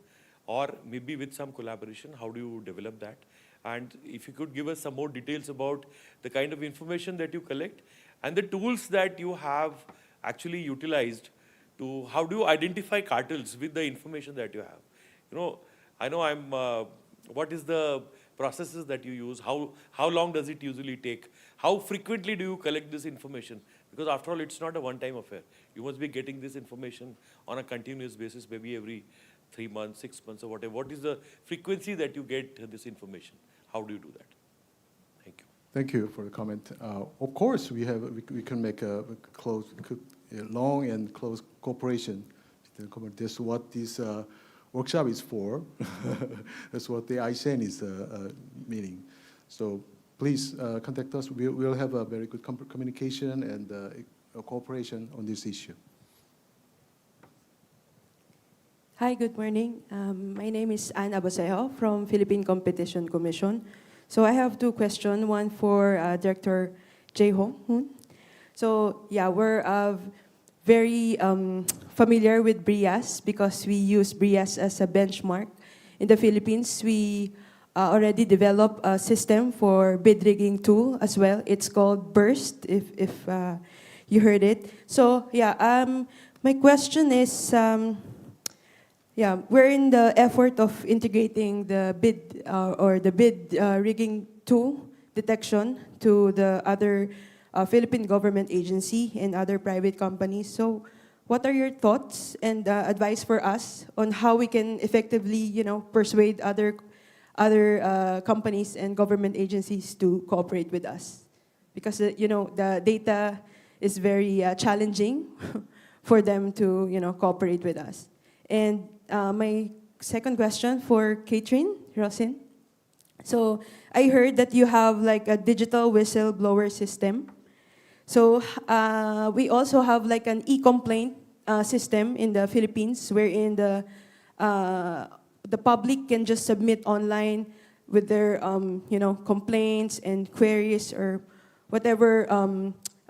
or maybe with some collaboration. How do you develop that? And if you could give us some more details about the kind of information that you collect and the tools that you have actually utilized to, how do you identify cartels with the information that you have? I know what is the processes that you use? How long does it usually take? How frequently do you collect this information? Because after all, it's not a one-time affair. You must be getting this information on a continuous basis, maybe every 3 months, 6 months, or whatever. What is the frequency that you get this information? How do you do that? Thank you. Thank you for the comment. Of course, we can make a long and close cooperation. That's what this workshop is for. That's what the ICN is meaning. So please contact us. We'll have a very good communication and cooperation on this issue. Hi, good morning. My name is Anne Abaseo from Philippine Competition Commission. So I have two questions, one for Director Jae Hong. So yeah, we're very familiar with BRIAS because we use BRIAS as a benchmark. In the Philippines, we already developed a system for bid rigging tool as well. It's called Burst, if you heard it. So yeah, my question is, yeah, we're in the effort of integrating the bid or the bid rigging tool detection to the other Philippine government agency and other private companies. So what are your thoughts and advice for us on how we can effectively, persuade other companies and government agencies to cooperate with us? Because, the data is very challenging for them to, cooperate with us. And my second question for Catherine Rosin. So I heard that you have like a digital whistleblower system. So we also have like an e-complaint system in the Philippines wherein the public can just submit online with their complaints and queries or whatever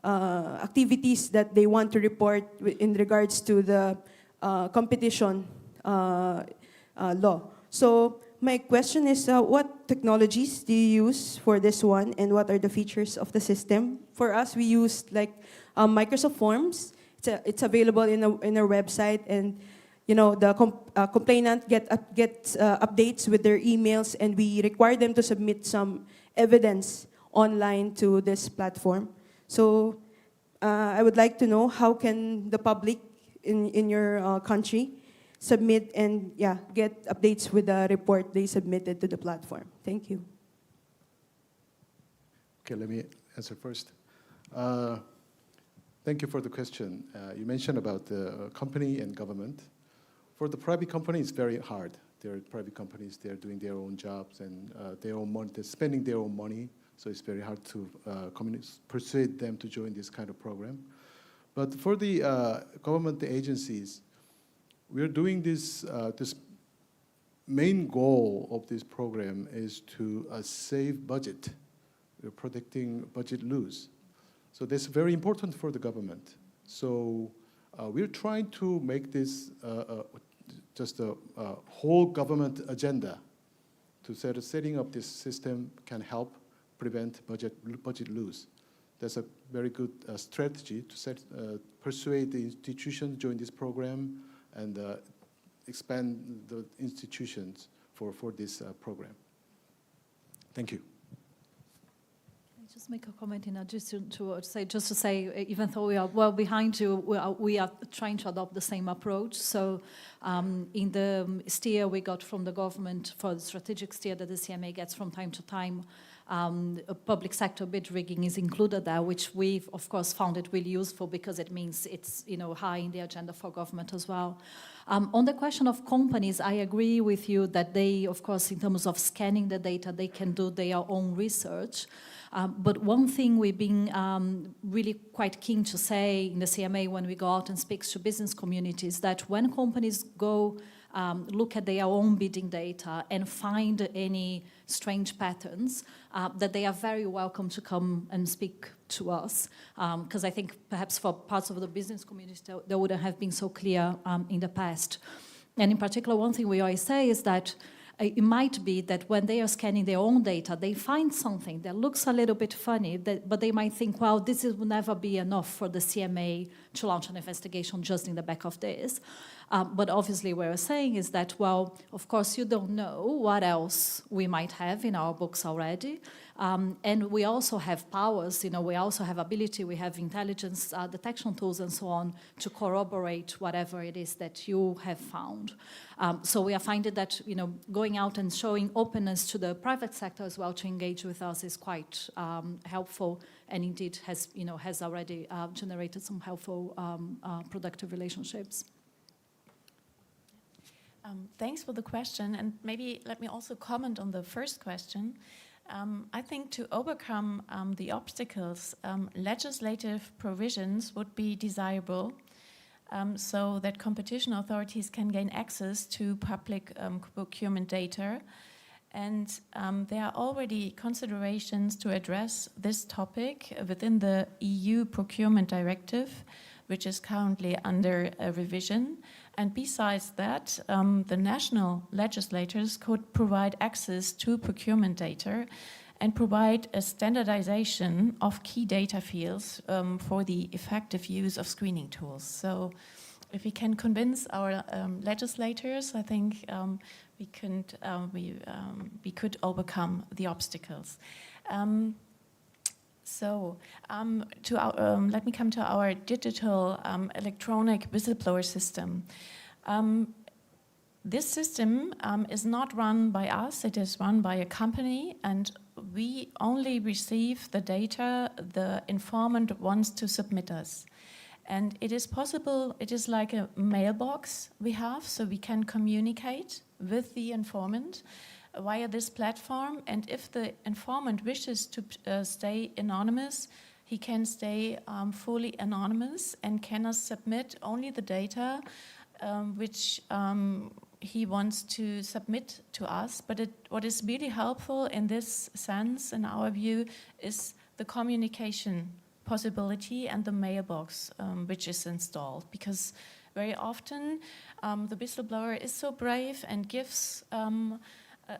activities that they want to report in regards to the competition law. So my question is, what technologies do you use for this one, and what are the features of the system? For us, we use like Microsoft Forms. It's available in our website, and the complainant gets updates with their emails, and we require them to submit some evidence online to this platform. So I would like to know how can the public in your country submit and get updates with the report they submitted to the platform. Thank you. Okay, let me answer first. Thank you for the question. You mentioned about the company and government. For the private company, it's very hard. They're private companies, they're doing their own jobs and their own money, they're spending their own money, so it's very hard to persuade them to join this kind of program. But for the government agencies, we're doing this, this main goal of this program is to save budget. We're protecting budget loss. So that's very important for the government. So we're trying to make this just a whole government agenda to setting up this system can help prevent budget loss. That's a very good strategy to persuade the institutions to join this program and expand the institutions for this program. Thank you. Can I just make a comment in addition to say, even though we are well behind you, we are trying to adopt the same approach. So in the steer we got from the government for the strategic steer that the CMA gets from time to time, public sector bid rigging is included there, which we've of course found it really useful because it means it's high in the agenda for government as well. On the question of companies, I agree with you that they, of course, in terms of scanning the data, they can do their own research. But one thing we've been really quite keen to say in the CMA when we go out and speak to business communities, that when companies go look at their own bidding data and find any strange patterns, that they are very welcome to come and speak to us. Because I think perhaps for parts of the business community, they wouldn't have been so clear in the past. And in particular, one thing we always say is that it might be that when they are scanning their own data, they find something that looks a little bit funny, but they might think, well, this will never be enough for the CMA to launch an investigation just in the back of this. But obviously what we're saying is that, well, of course, you don't know what else we might have in our books already. And we also have powers, we also have ability, we have intelligence detection tools and so on to corroborate whatever it is that you have found. So we are finding that, going out and showing openness to the private sector as well to engage with us is quite helpful, and indeed has already generated some helpful, productive relationships. Thanks for the question, and maybe let me also comment on the first question. I think to overcome the obstacles, legislative provisions would be desirable, so that competition authorities can gain access to public procurement data. And there are already considerations to address this topic within the EU Procurement Directive, which is currently under revision. And besides that, the national legislators could provide access to procurement data and provide a standardization of key data fields for the effective use of screening tools. So if we can convince our legislators, I think we could overcome the obstacles. Let me come to our digital electronic whistleblower system. This system is not run by us, it is run by a company, and we only receive the data the informant wants to submit us. And it is possible, it is like a mailbox we have, so we can communicate with the informant via this platform, and if the informant wishes to stay anonymous, he can stay fully anonymous and can submit only the data which he wants to submit to us. But what is really helpful in this sense, in our view, is the communication possibility and the mailbox which is installed, because very often the whistleblower is so brave and gives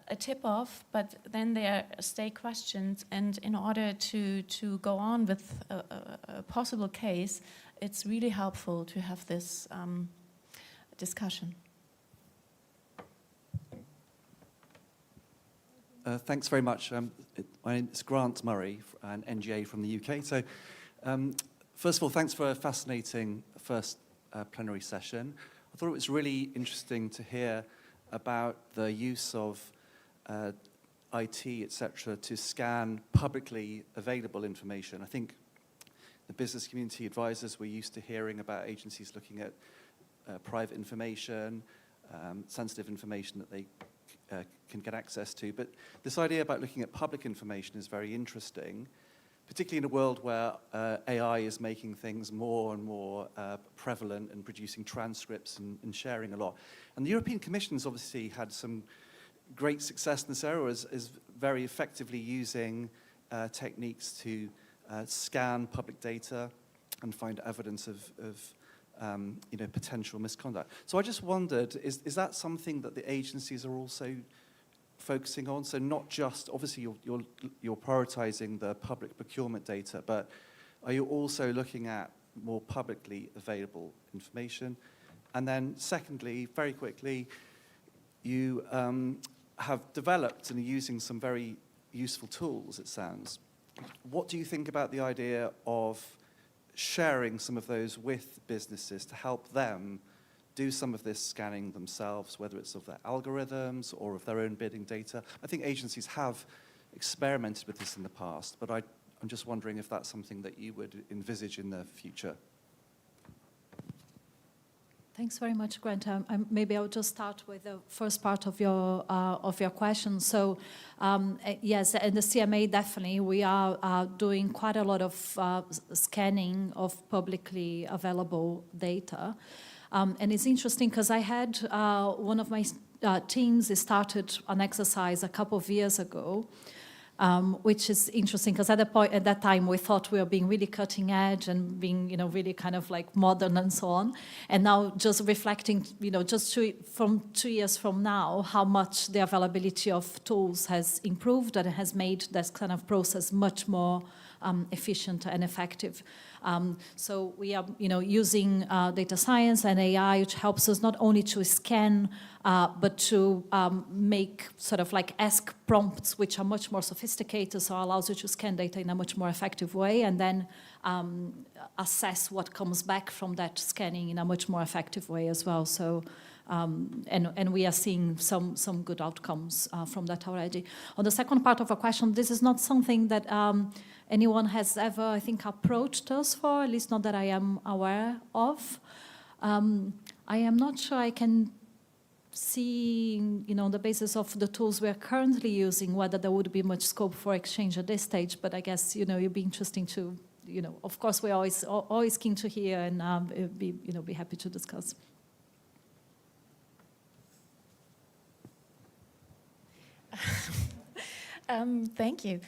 a tip-off, but then there stay questions, and in order to go on with a possible case, it's really helpful to have this discussion. Thanks very much. My name is Grant Murray, an NGA from the UK. So, first of all, thanks for a fascinating first plenary session. I thought it was really interesting to hear about the use of IT, etc., to scan publicly available information. I think the business community advisors were used to hearing about agencies looking at private information, sensitive information that they can get access to. But this idea about looking at public information is very interesting, particularly in a world where AI is making things more and more prevalent and producing transcripts and sharing a lot. And the European Commission's obviously had some great success in this area, is very effectively using techniques to scan public data and find evidence of potential misconduct. So I just wondered, is that something that the agencies are also focusing on? So not just, obviously you're prioritizing the public procurement data, but are you also looking at more publicly available information? And then secondly, very quickly, you have developed and are using some very useful tools, it sounds. What do you think about the idea of sharing some of those with businesses to help them do some of this scanning themselves, whether it's of their algorithms or of their own bidding data? I think agencies have experimented with this in the past, but I'm just wondering if that's something that you would envisage in the future. Thanks very much, Grant. Maybe I'll just start with the first part of your question. So, yes, in the CMA, definitely, we are doing quite a lot of scanning of publicly available data. And it's interesting because I had one of my teams started an exercise a couple of years ago, which is interesting because at that time we thought we were being really cutting edge and being, really kind of like modern and so on. And now just reflecting, just from 2 years from now, how much the availability of tools has improved and has made this kind of process much more efficient and effective. So we are, using data science and AI, which helps us not only to scan, but to make sort of like ask prompts, which are much more sophisticated, so allows you to scan data in a much more effective way, and then assess what comes back from that scanning in a much more effective way as well. So, and we are seeing some good outcomes from that already. On the second part of a question, this is not something that anyone has ever, I think, approached us for, at least not that I am aware of. I am not sure I can see, on the basis of the tools we are currently using, whether there would be much scope for exchange at this stage. But I guess, it'd be interesting to, of course, we're always keen to hear and be happy to discuss. Thank you.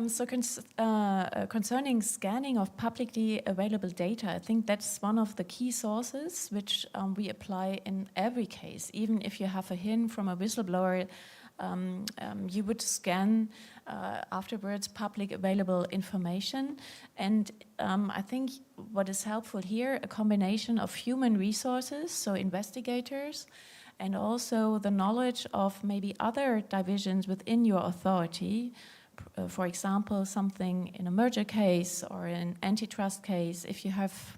So concerning scanning of publicly available data, I think that's one of the key sources which we apply in every case. Even if you have a hint from a whistleblower, you would scan afterwards public available information. And I think what is helpful here, a combination of human resources, so investigators, and also the knowledge of maybe other divisions within your authority. For example, something in a merger case or an antitrust case, if you have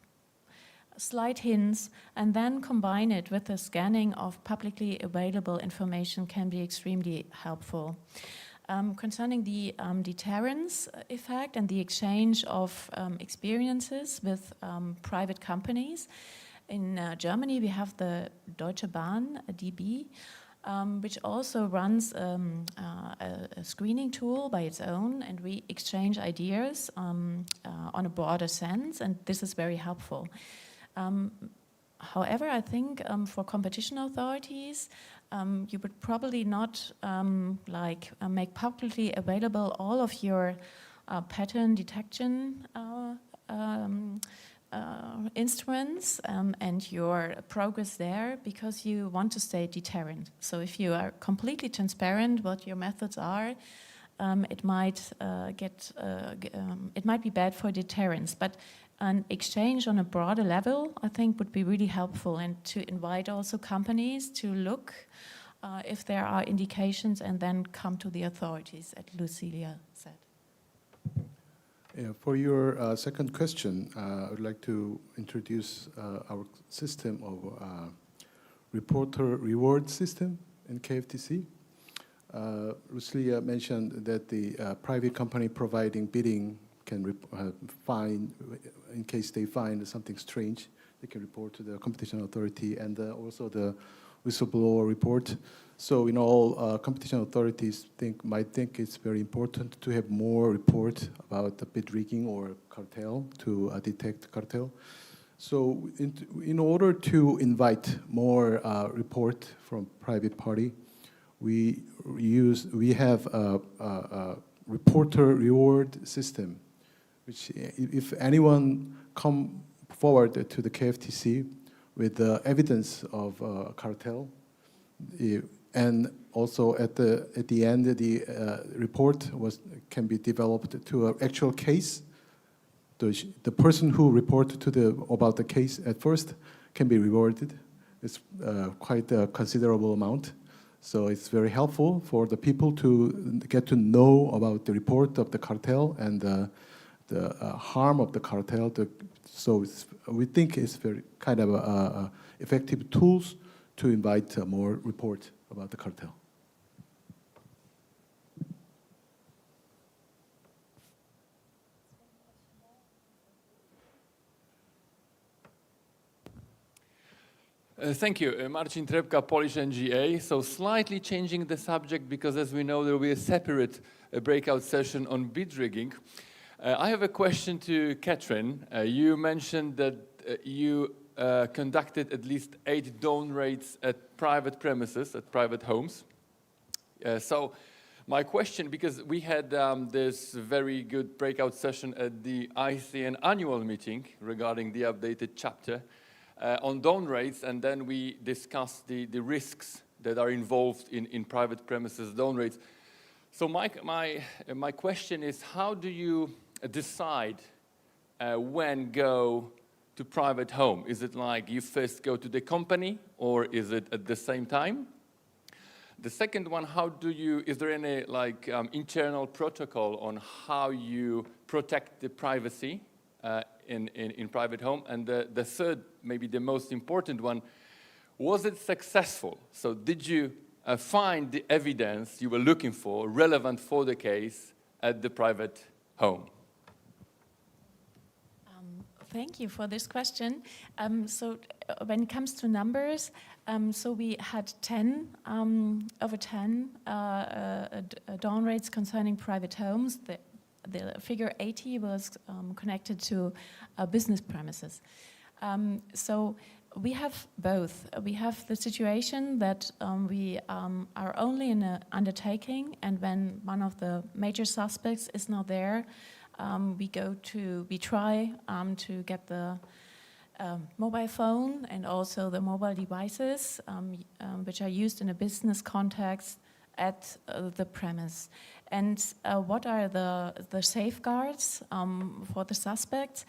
slight hints, and then combine it with the scanning of publicly available information can be extremely helpful. Concerning the deterrence effect and the exchange of experiences with private companies, in Germany, we have the Deutsche Bahn, DB, which also runs a screening tool by its own, and we exchange ideas on a broader sense, and this is very helpful. However, I think for competition authorities, you would probably not make publicly available all of your pattern detection instruments and your progress there, because you want to stay deterrent. So if you are completely transparent what your methods are, it might be bad for deterrence. But an exchange on a broader level, I think, would be really helpful, and to invite also companies to look if there are indications and then come to the authorities, as Lucilia said. Yeah, for your second question, I would like to introduce our system of reporter reward system in KFTC. Lucilia mentioned that the private company providing bidding can find, in case they find something strange, they can report to the competition authority, and also the whistleblower report. So in all, competition authorities might think it's very important to have more report about the bid rigging or cartel to detect cartel. So in order to invite more report from private party, we have a reporter reward system, which if anyone come forward to the KFTC with the evidence of cartel, and also at the end the report can be developed to an actual case. The person who reported about the case at first can be rewarded. It's quite a considerable amount. So it's very helpful for the people to get to know about the report of the cartel and the harm of the cartel. So we think it's very kind of effective tools to invite more report about the cartel. Thank you. Marcin Trepka, Polish NGA. So slightly changing the subject, because as we know, there will be a separate breakout session on bid rigging. I have a question to Katrin. You mentioned that you conducted at least 8 dawn raids at private premises, at private homes. So my question, because we had this very good breakout session at the ICN annual meeting regarding the updated chapter on dawn raids, and then we discussed the risks that are involved in private premises dawn raids. So my question is, how do you decide when go to private home? Is it like you first go to the company, or is it at the same time? The second one, is there any internal protocol on how you protect the privacy in private home? And the third, maybe the most important one, was it successful? So did you find the evidence you were looking for relevant for the case at the private home? Thank you for this question. So when it comes to numbers, so we had 10 over 10 dawn rates concerning private homes. The figure 80 was connected to business premises. So we have both. We have the situation that we are only in an undertaking, and when one of the major suspects is not there, we try to get the mobile phone and also the mobile devices which are used in a business context at the premise. And what are the safeguards for the suspects?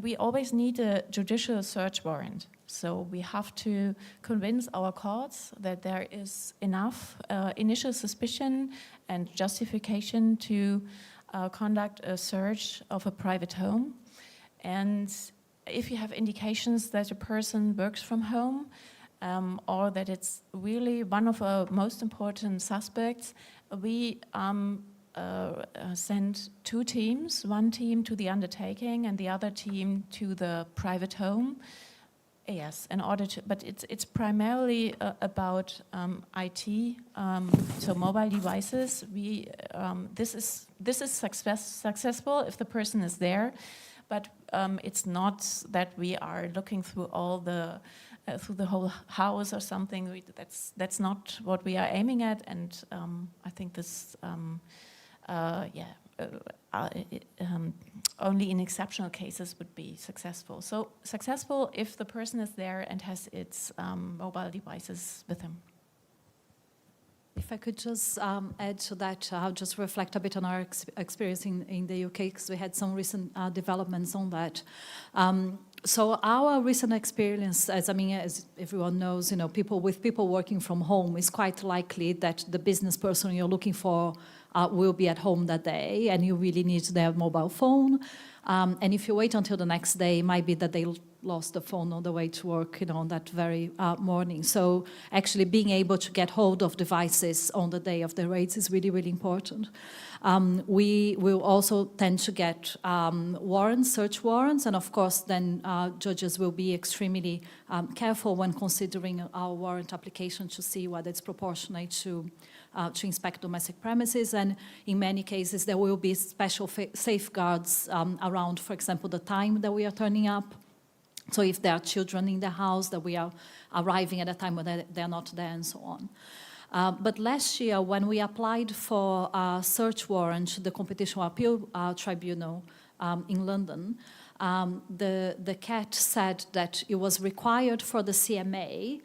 We always need a judicial search warrant. So we have to convince our courts that there is enough initial suspicion and justification to conduct a search of a private home. And if you have indications that a person works from home or that it's really one of our most important suspects, we send two teams, one team to the undertaking and the other team to the private home. Yes, in order to, but it's primarily about IT, so mobile devices. This is successful if the person is there, but it's not that we are looking through all the through the whole house or something. That's not what we are aiming at, and I think this only in exceptional cases would be successful. So successful if the person is there and has its mobile devices with him. If I could just add to that, I'll just reflect a bit on our experience in the UK, because we had some recent developments on that. So our recent experience, as everyone knows, people working from home, is quite likely that the business person you're looking for will be at home that day, and you really need their mobile phone. And if you wait until the next day, it might be that they lost the phone on the way to work, on that very morning. So actually being able to get hold of devices on the day of the raids is really, really important. We will also tend to get warrants, search warrants, and of course then judges will be extremely careful when considering our warrant application to see whether it's proportionate to inspect domestic premises, and in many cases there will be special safeguards around, for example, the time that we are turning up. So if there are children in the house, that we are arriving at a time when they're not there, and so on. But last year, when we applied for a search warrant to the Competition Appeal Tribunal in London, the CAT said that it was required for the CMA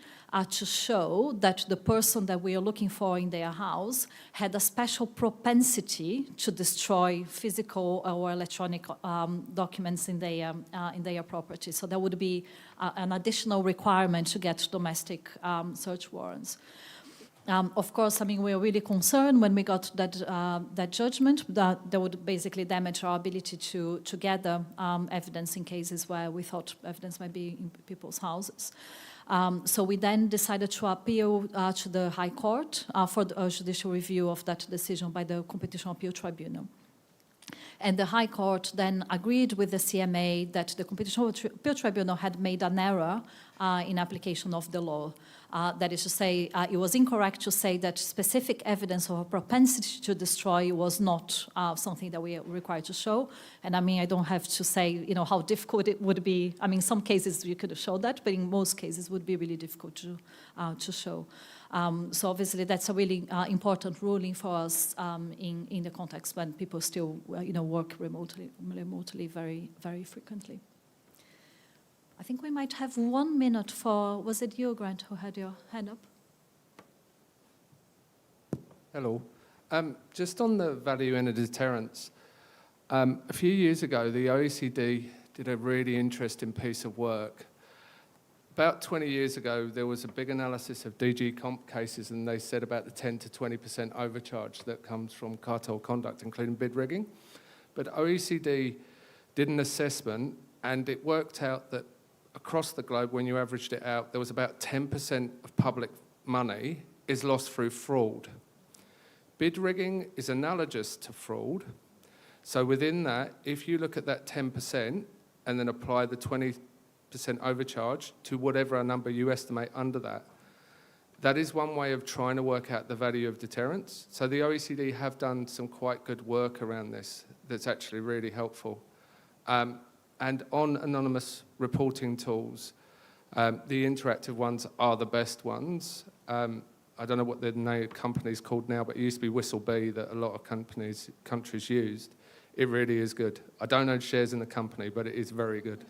to show that the person that we are looking for in their house had a special propensity to destroy physical or electronic documents in their property. So there would be an additional requirement to get domestic search warrants. Of course, we were really concerned when we got that judgment that would basically damage our ability to gather evidence in cases where we thought evidence might be in people's houses. So we then decided to appeal to the High Court for the judicial review of that decision by the Competition Appeal Tribunal. And the High Court then agreed with the CMA that the Competition Appeal Tribunal had made an error in application of the law. That is to say, it was incorrect to say that specific evidence of a propensity to destroy was not something that we are required to show. And I don't have to say, how difficult it would be. In some cases you could have showed that, but in most cases it would be really difficult to show. So obviously that's a really important ruling for us in the context when people still work remotely very, very frequently. I think we might have 1 minute for, was it you, Grant, who had your hand up? Hello. Just on the value in a deterrence, A few years ago, the OECD did a really interesting piece of work. About 20 years ago, there was a big analysis of DG Comp cases, and they said about the 10 to 20% overcharge that comes from cartel conduct, including bid rigging. But OECD did an assessment, and it worked out that across the globe, when you averaged it out, there was about 10% of public money is lost through fraud. Bid rigging is analogous to fraud. So within that, if you look at that 10% and then apply the 20% overcharge to whatever number you estimate under that, that is one way of trying to work out the value of deterrence. So the OECD have done some quite good work around this that's actually really helpful. And on anonymous reporting tools, the interactive ones are the best ones. I don't know what the company's called now, but it used to be Whistle-B that a lot of countries used. It really is good. I don't own shares in the company, but it is very good.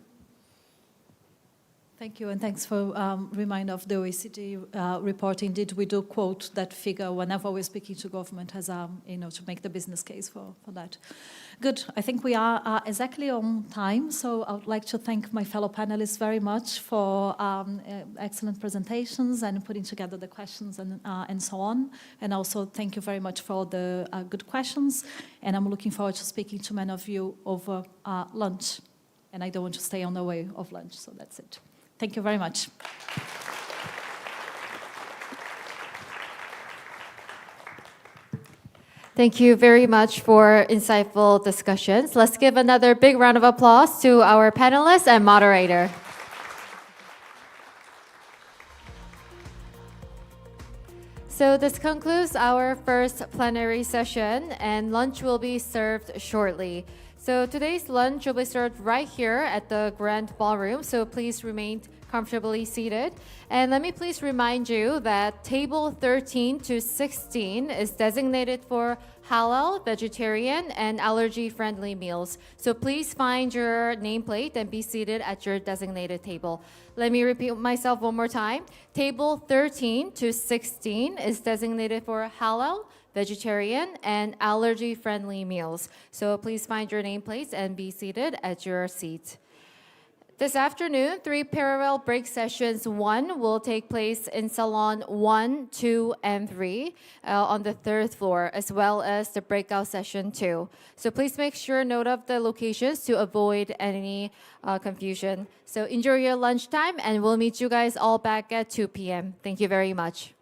Thank you, and thanks for reminder of the OECD report. Indeed, we do quote that figure whenever we're speaking to government as to make the business case for that. Good. I think we are exactly on time, so I would like to thank my fellow panelists very much for excellent presentations and putting together the questions and so on. And also thank you very much for the good questions. And I'm looking forward to speaking to many of you over lunch. And I don't want to stay on the way of lunch, so that's it. Thank you very much. Thank you very much for insightful discussions. Let's give another big round of applause to our panelists and moderator. So this concludes our first plenary session, and lunch will be served shortly. So today's lunch will be served right here at the Grand Ballroom, so please remain comfortably seated. And let me please remind you that table 13 to 16 is designated for halal, vegetarian, and allergy-friendly meals. So please find your nameplate and be seated at your designated table. Let me repeat myself one more time. Table 13 to 16 is designated for halal, vegetarian, and allergy-friendly meals. So please find your nameplates and be seated at your seat. This afternoon, 3 parallel break sessions. 1 will take place in Salon 1, 2, and 3 on the 3rd floor, as well as the breakout session 2. So please make sure note of the locations to avoid any confusion. So enjoy your lunchtime, and we'll meet you guys all back at 2 p.m. Thank you very much.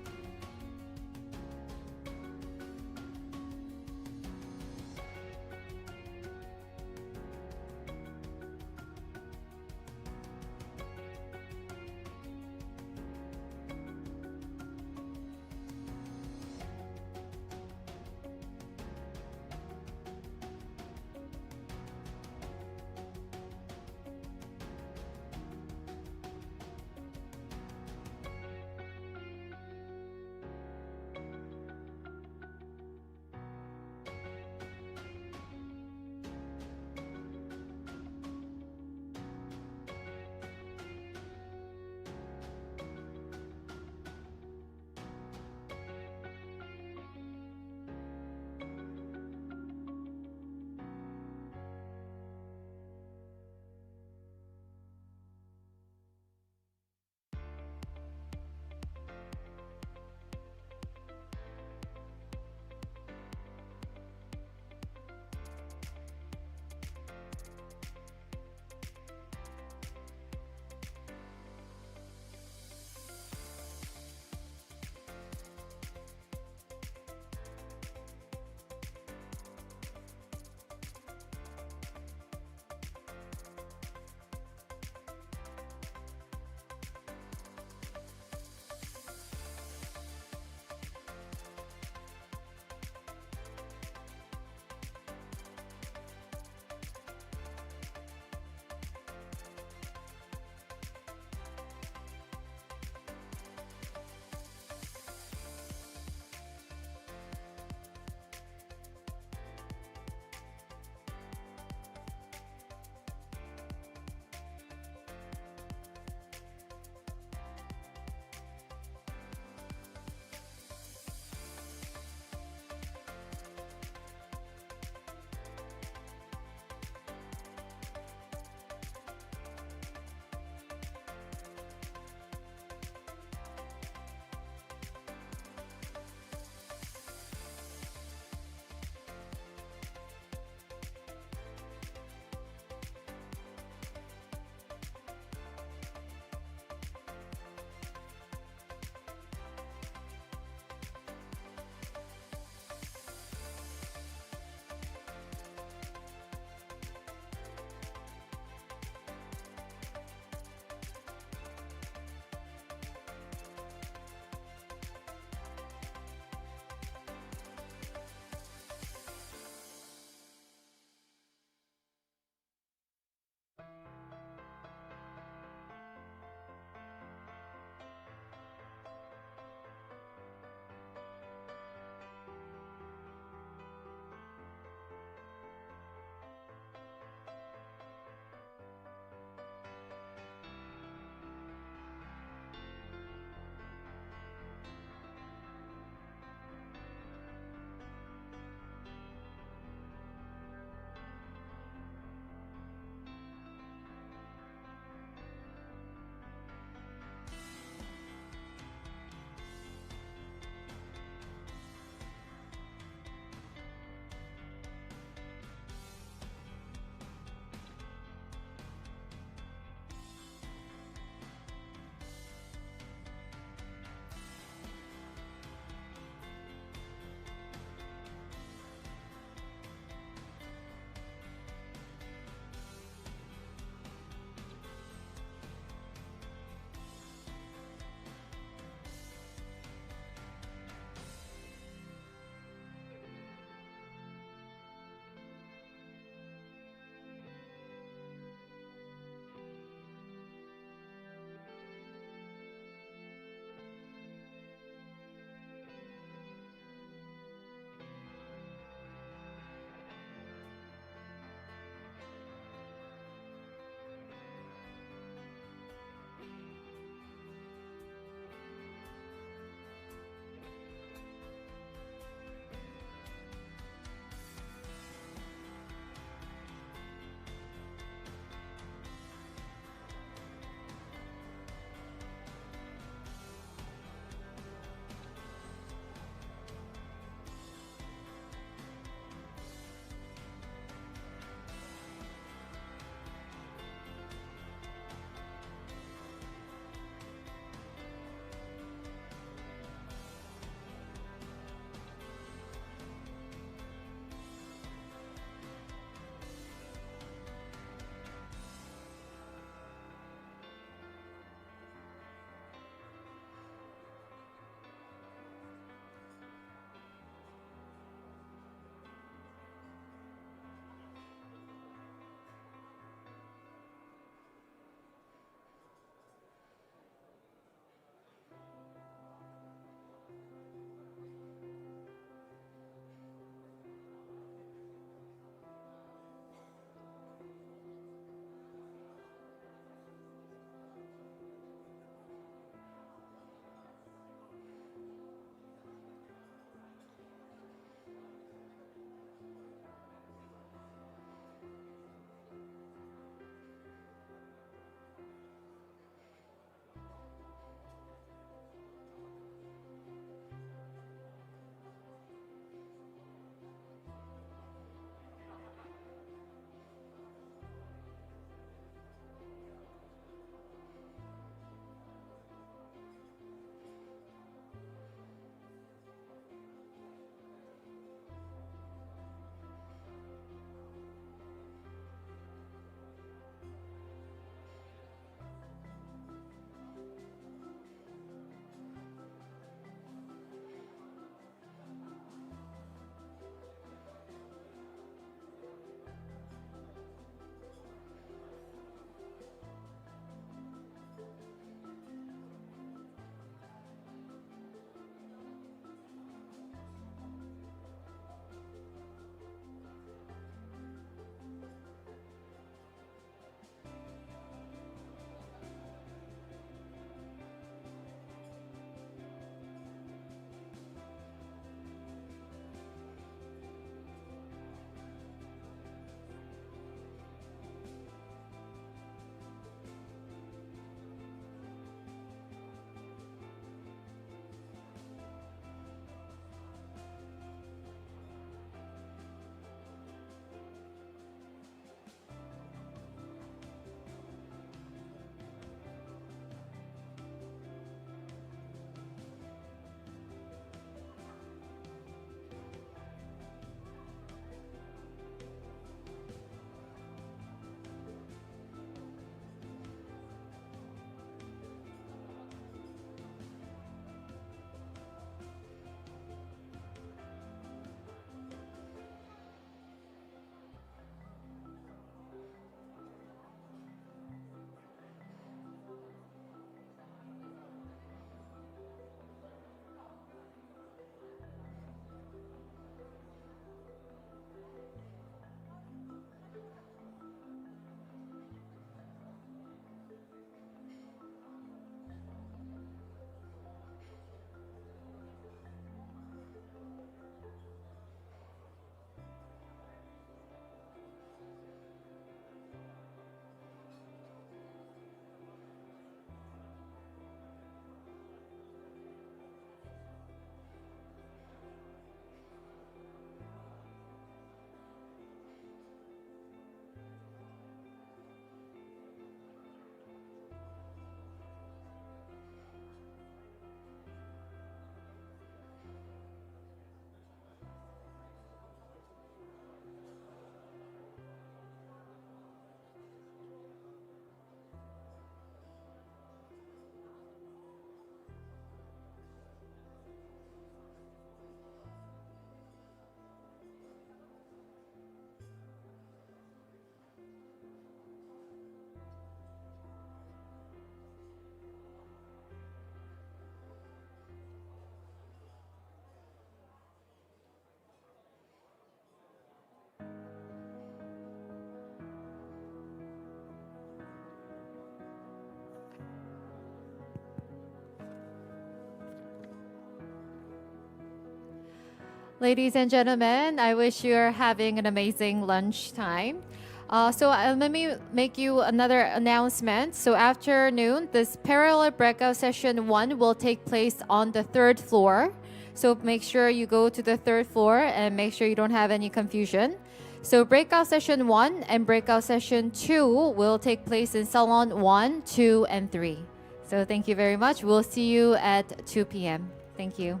Ladies and gentlemen, I wish you're having an amazing lunchtime. Let me make you another announcement. So afternoon, this parallel breakout session 1 will take place on the 3rd floor. So make sure you go to the 3rd floor and make sure you don't have any confusion. So breakout session 1 and breakout session 2 will take place in Salon 1, 2, and 3. So thank you very much. We'll see you at 2 p.m. Thank you.